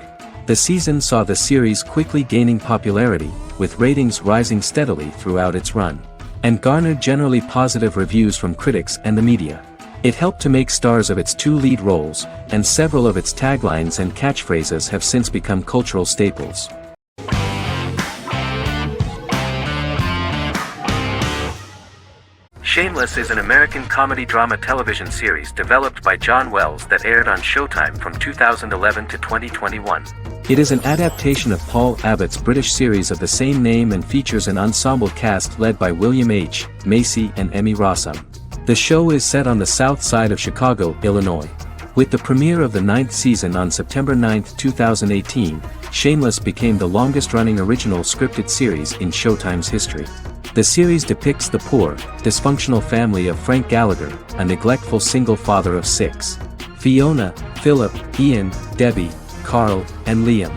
The season saw the series quickly gaining popularity, with ratings rising steadily throughout its run, and garnered generally positive reviews from critics and the media. It helped to make stars of its two lead roles, and several of its taglines and catchphrases have since become cultural staples. Shameless is an American comedy-drama television series developed by John Wells that aired on Showtime from 2011 to 2021. It is an adaptation of Paul Abbott's British series of the same name and features an ensemble cast led by William H. Macy and Emmy Rossum. The show is set on the south side of Chicago, Illinois. With the premiere of the 9th season on September 9, 2018, Shameless became the longest-running original scripted series in Showtime's history. The series depicts the poor, dysfunctional family of Frank Gallagher, a neglectful single father of 6. Fiona, Philip, Ian, Debbie, Carl, and Liam.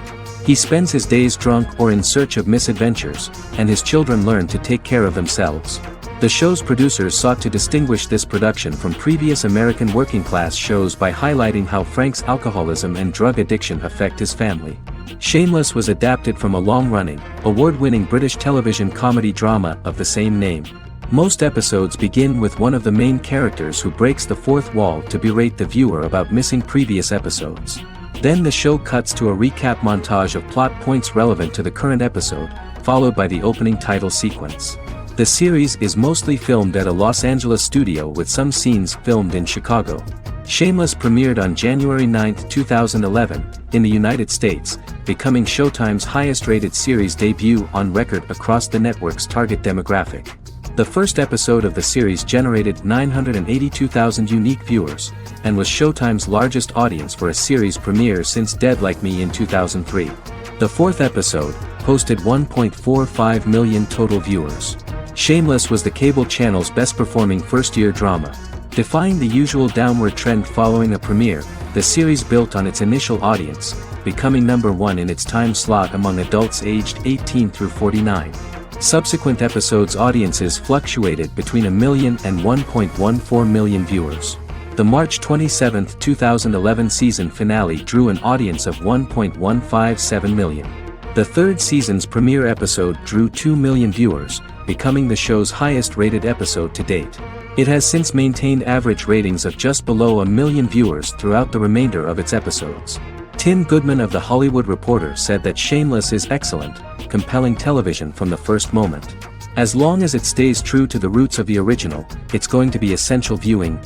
He spends his days drunk or in search of misadventures, and his children learn to take care of themselves. The show's producers sought to distinguish this production from previous American working-class shows by highlighting how Frank's alcoholism and drug addiction affect his family. Shameless was adapted from a long-running, award-winning British television comedy drama of the same name. Most episodes begin with one of the main characters who breaks the fourth wall to berate the viewer about missing previous episodes. Then the show cuts to a recap montage of plot points relevant to the current episode, followed by the opening title sequence. The series is mostly filmed at a Los Angeles studio with some scenes filmed in Chicago. Shameless premiered on January 9, 2011, in the United States, becoming Showtime's highest-rated series debut on record across the network's target demographic. The first episode of the series generated 982,000 unique viewers, and was Showtime's largest audience for a series premiere since Dead Like Me in 2003. The fourth episode posted 1.45 million total viewers. Shameless was the cable channel's best-performing first-year drama. Defying the usual downward trend following a premiere, the series built on its initial audience, becoming #1 in its time slot among adults aged 18 through 49. Subsequent episodes' audiences fluctuated between 1 million and 1.14 million viewers. The March 27, 2011 season finale drew an audience of 1.157 million. The third season's premiere episode drew 2 million viewers, becoming the show's highest-rated episode to date. It has since maintained average ratings of just below 1 million viewers throughout the remainder of its episodes. Tim Goodman of The Hollywood Reporter said that Shameless is excellent, compelling television from the first moment. As long as it stays true to the roots of the original, it's going to be essential viewing.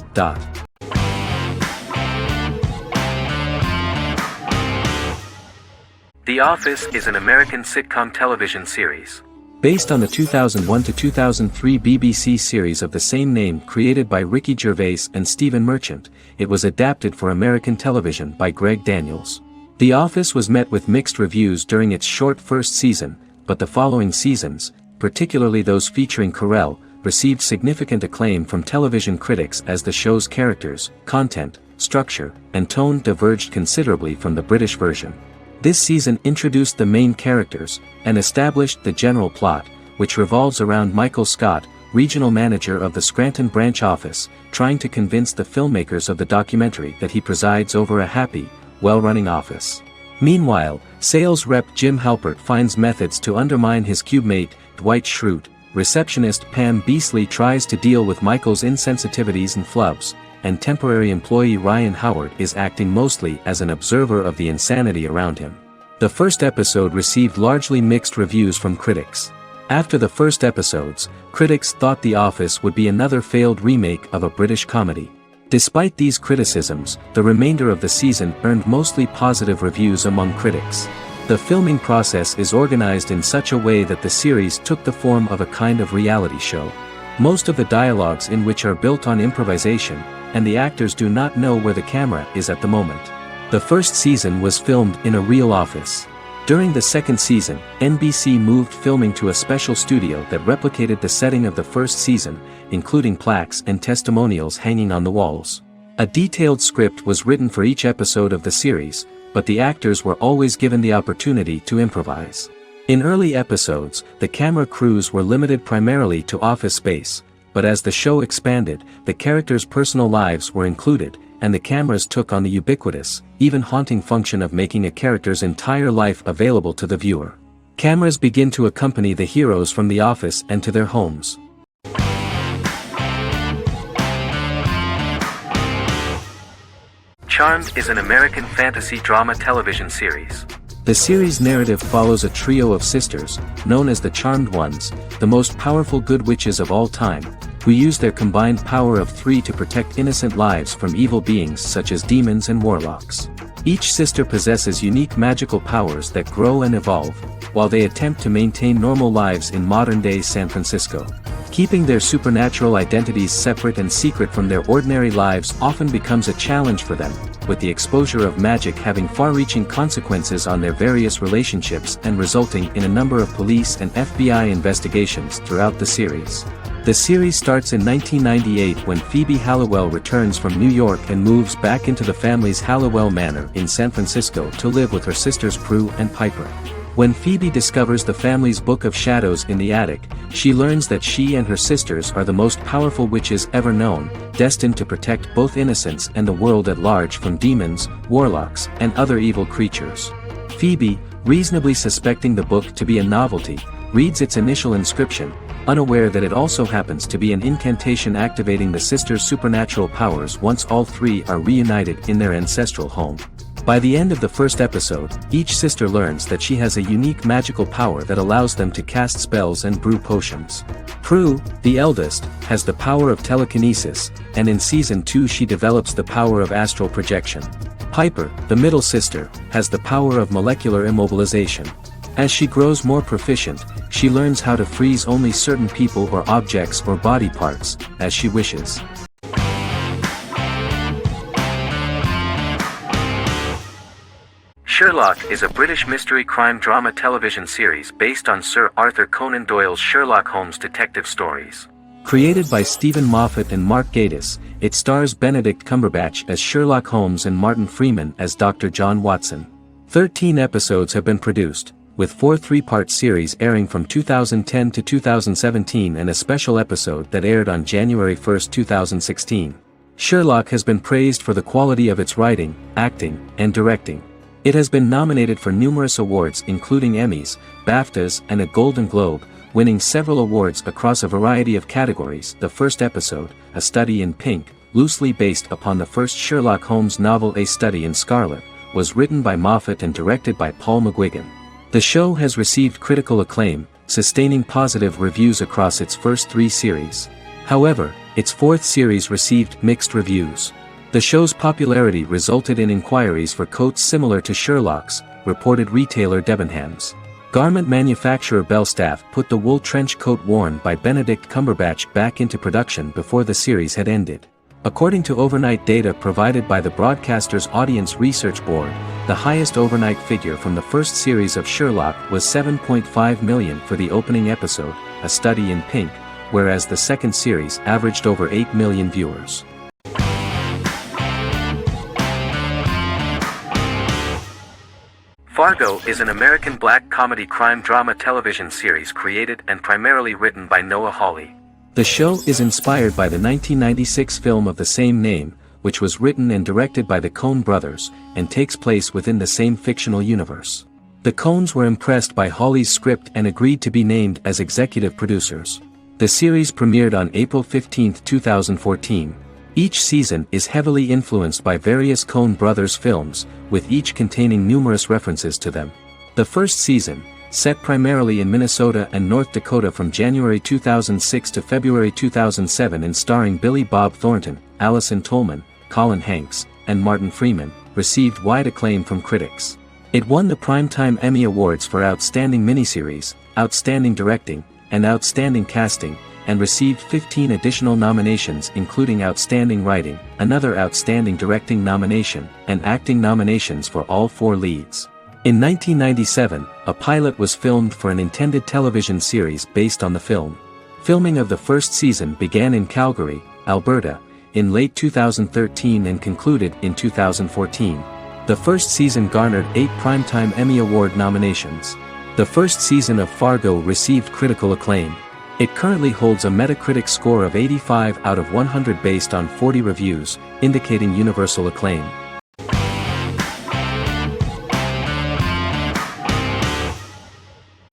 The Office is an American sitcom television series. Based on the 2001 to 2003 BBC series of the same name created by Ricky Gervais and Stephen Merchant, it was adapted for American television by Greg Daniels. The Office was met with mixed reviews during its short first season, but the following seasons, particularly those featuring Carell, received significant acclaim from television critics as the show's characters, content, structure, and tone diverged considerably from the British version. This season introduced the main characters, and established the general plot, which revolves around Michael Scott, regional manager of the Scranton branch office, trying to convince the filmmakers of the documentary that he presides over a happy, well-running office. Meanwhile, sales rep Jim Halpert finds methods to undermine his cube-mate, Dwight Schrute. Receptionist Pam Beasley tries to deal with Michael's insensitivities and flubs, and temporary employee Ryan Howard is acting mostly as an observer of the insanity around him. The first episode received largely mixed reviews from critics. After the first episodes, critics thought The Office would be another failed remake of a British comedy. Despite these criticisms, the remainder of the season earned mostly positive reviews among critics. The filming process is organized in such a way that the series took the form of a kind of reality show. Most of the dialogues in which are built on improvisation, and the actors do not know where the camera is at the moment. The first season was filmed in a real office. During the second season, NBC moved filming to a special studio that replicated the setting of the first season, including plaques and testimonials hanging on the walls. A detailed script was written for each episode of the series, but the actors were always given the opportunity to improvise. In early episodes, the camera crews were limited primarily to office space, but as the show expanded, the characters' personal lives were included, and the cameras took on the ubiquitous, even haunting function of making a character's entire life available to the viewer. Cameras begin to accompany the heroes from the office and to their homes. Charmed is an American fantasy drama television series. The series' narrative follows a trio of sisters, known as the Charmed Ones, the most powerful good witches of all time, who use their combined power of 3 to protect innocent lives from evil beings such as demons and warlocks. Each sister possesses unique magical powers that grow and evolve, while they attempt to maintain normal lives in modern-day San Francisco. Keeping their supernatural identities separate and secret from their ordinary lives often becomes a challenge for them, with the exposure of magic having far-reaching consequences on their various relationships and resulting in a number of police and FBI investigations throughout the series. The series starts in 1998 when Phoebe Halliwell returns from New York and moves back into the family's Halliwell Manor in San Francisco to live with her sisters Prue and Piper. When Phoebe discovers the family's Book of Shadows in the attic, she learns that she and her sisters are the most powerful witches ever known, destined to protect both innocents and the world at large from demons, warlocks, and other evil creatures. Phoebe, reasonably suspecting the book to be a novelty, reads its initial inscription, unaware that it also happens to be an incantation activating the sisters' supernatural powers once all 3 are reunited in their ancestral home. By the end of the first episode, each sister learns that she has a unique magical power that allows them to cast spells and brew potions. Prue, the eldest, has the power of telekinesis, and in Season 2 she develops the power of astral projection. Piper, the middle sister, has the power of molecular immobilization. As she grows more proficient, she learns how to freeze only certain people or objects or body parts, as she wishes. Sherlock is a British mystery crime drama television series based on Sir Arthur Conan Doyle's Sherlock Holmes detective stories. Created by Stephen Moffat and Mark Gatiss, it stars Benedict Cumberbatch as Sherlock Holmes and Martin Freeman as Dr. John Watson. 13 episodes have been produced, with 4 3-part series airing from 2010 to 2017 and a special episode that aired on January 1, 2016. Sherlock has been praised for the quality of its writing, acting, and directing. It has been nominated for numerous awards including Emmys, BAFTAs, and a Golden Globe, winning several awards across a variety of categories. The first episode, A Study in Pink, loosely based upon the first Sherlock Holmes novel A Study in Scarlet, was written by Moffat and directed by Paul McGuigan. The show has received critical acclaim, sustaining positive reviews across its first 3 series. However, its 4th series received mixed reviews. The show's popularity resulted in inquiries for coats similar to Sherlock's, reported retailer Debenhams. Garment manufacturer Belstaff put the wool trench coat worn by Benedict Cumberbatch back into production before the series had ended. According to overnight data provided by the broadcaster's Audience Research Board, the highest overnight figure from the first series of Sherlock was 7.5 million for the opening episode, A Study in Pink, whereas the second series averaged over 8 million viewers. Fargo is an American black comedy crime drama television series created and primarily written by Noah Hawley. The show is inspired by the 1996 film of the same name, which was written and directed by the Coen brothers, and takes place within the same fictional universe. The Coens were impressed by Hawley's script and agreed to be named as executive producers. The series premiered on April 15, 2014. Each season is heavily influenced by various Coen brothers films, with each containing numerous references to them. The first season, Set primarily in Minnesota and North Dakota from January 2006 to February 2007 and starring Billy Bob Thornton, Allison Tolman, Colin Hanks, and Martin Freeman, received wide acclaim from critics. It won the Primetime Emmy Awards for Outstanding Miniseries, Outstanding Directing, and Outstanding Casting, and received 15 additional nominations including Outstanding Writing, another Outstanding Directing nomination, and acting nominations for all 4 leads. In 1997, a pilot was filmed for an intended television series based on the film. Filming of the first season began in Calgary, Alberta, in late 2013 and concluded in 2014. The first season garnered 8 Primetime Emmy Award nominations. The first season of Fargo received critical acclaim. It currently holds a Metacritic score of 85 out of 100 based on 40 reviews, indicating universal acclaim.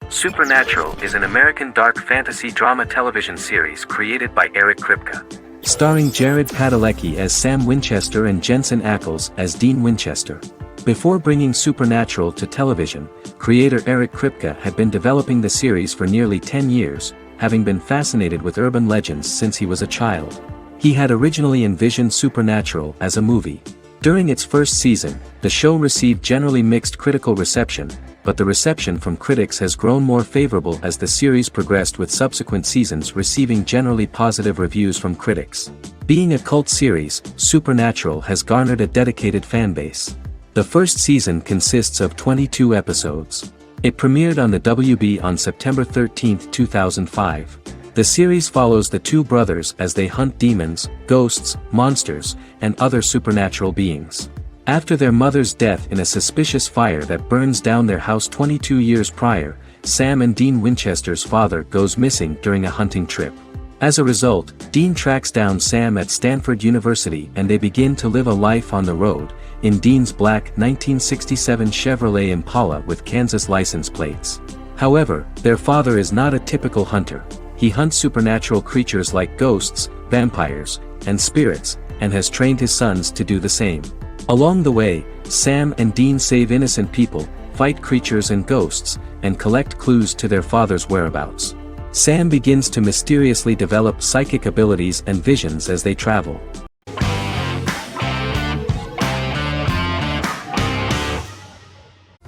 Supernatural is an American dark fantasy drama television series created by Eric Kripke. Starring Jared Padalecki as Sam Winchester and Jensen Ackles as Dean Winchester. Before bringing Supernatural to television, creator Eric Kripke had been developing the series for nearly 10 years, having been fascinated with urban legends since he was a child. He had originally envisioned Supernatural as a movie. During its first season, the show received generally mixed critical reception, but the reception from critics has grown more favorable as the series progressed with subsequent seasons receiving generally positive reviews from critics. Being a cult series, Supernatural has garnered a dedicated fanbase. The first season consists of 22 episodes. It premiered on the WB on September 13, 2005. The series follows the 2 brothers as they hunt demons, ghosts, monsters, and other supernatural beings. After their mother's death in a suspicious fire that burns down their house 22 years prior, Sam and Dean Winchester's father goes missing during a hunting trip. As a result, Dean tracks down Sam at Stanford University and they begin to live a life on the road, in Dean's black 1967 Chevrolet Impala with Kansas license plates. However, their father is not a typical hunter. He hunts supernatural creatures like ghosts, vampires, and spirits, and has trained his sons to do the same. Along the way, Sam and Dean save innocent people, fight creatures and ghosts, and collect clues to their father's whereabouts. Sam begins to mysteriously develop psychic abilities and visions as they travel.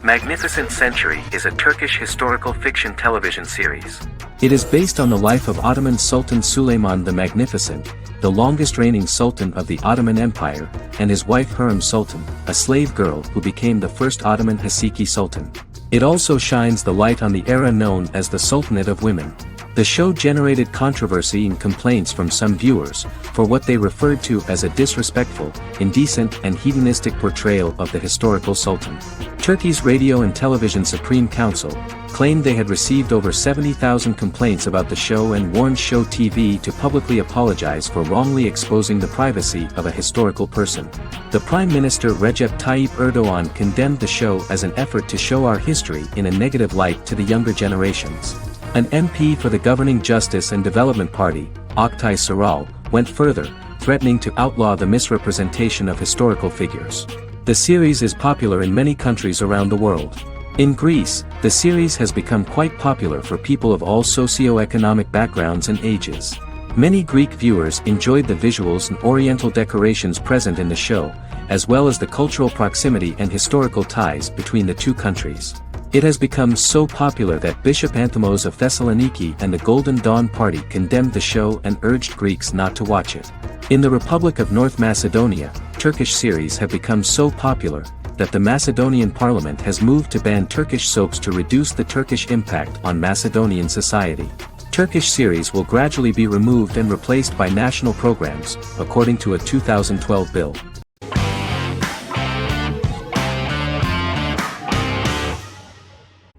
Magnificent Century is a Turkish historical fiction television series. It is based on the life of Ottoman Sultan Süleyman the Magnificent, the longest reigning sultan of the Ottoman Empire, and his wife Hürrem Sultan, a slave girl who became the first Ottoman Haseki Sultan. It also shines the light on the era known as the Sultanate of Women. The show generated controversy and complaints from some viewers, for what they referred to as a disrespectful, indecent and hedonistic portrayal of the historical sultan. Turkey's Radio and Television Supreme Council claimed they had received over 70,000 complaints about the show and warned Show TV to publicly apologize for wrongly exposing the privacy of a historical person. The Prime Minister Recep Tayyip Erdoğan condemned the show as an effort to show our history in a negative light to the younger generations. An MP for the governing Justice and Development Party, Oktay Saral, went further, threatening to outlaw the misrepresentation of historical figures. The series is popular in many countries around the world. In Greece, the series has become quite popular for people of all socio-economic backgrounds and ages. Many Greek viewers enjoyed the visuals and oriental decorations present in the show, as well as the cultural proximity and historical ties between the two countries. It has become so popular that Bishop Anthimos of Thessaloniki and the Golden Dawn Party condemned the show and urged Greeks not to watch it. In the Republic of North Macedonia, Turkish series have become so popular that the Macedonian parliament has moved to ban Turkish soaps to reduce the Turkish impact on Macedonian society. Turkish series will gradually be removed and replaced by national programs, according to a 2012 bill.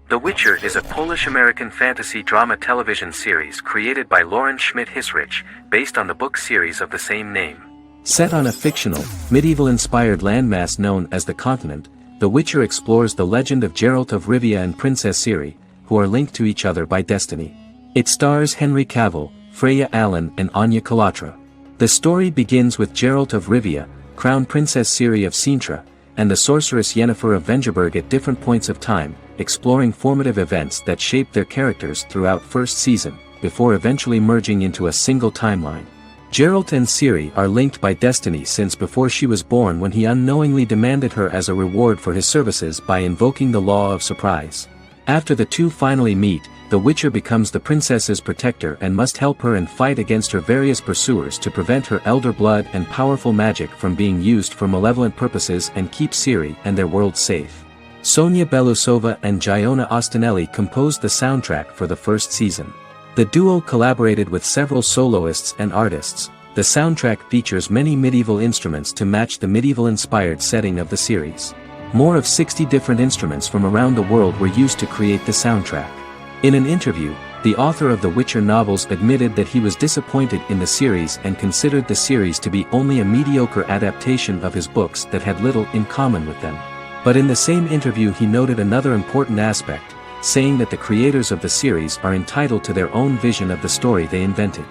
The Witcher is a Polish-American fantasy drama television series created by Lauren Schmidt-Hissrich, based on the book series of the same name. Set on a fictional, medieval-inspired landmass known as the Continent, The Witcher explores the legend of Geralt of Rivia and Princess Ciri, who are linked to each other by destiny. It stars Henry Cavill, Freya Allan and Anya Chalotra. The story begins with Geralt of Rivia, Crown Princess Ciri of Sintra, and the sorceress Yennefer of Vengerberg at different points of time, exploring formative events that shaped their characters throughout first season, before eventually merging into a single timeline. Geralt and Ciri are linked by destiny since before she was born when he unknowingly demanded her as a reward for his services by invoking the law of surprise. After the two finally meet, the Witcher becomes the princess's protector and must help her and fight against her various pursuers to prevent her elder blood and powerful magic from being used for malevolent purposes and keep Ciri and their world safe. Sonia Belousova and Giona Ostinelli composed the soundtrack for the first season. The duo collaborated with several soloists and artists. The soundtrack features many medieval instruments to match the medieval-inspired setting of the series. More of 60 different instruments from around the world were used to create the soundtrack. In an interview, the author of the Witcher novels admitted that he was disappointed in the series and considered the series to be only a mediocre adaptation of his books that had little in common with them. But in the same interview he noted another important aspect, saying that the creators of the series are entitled to their own vision of the story they invented.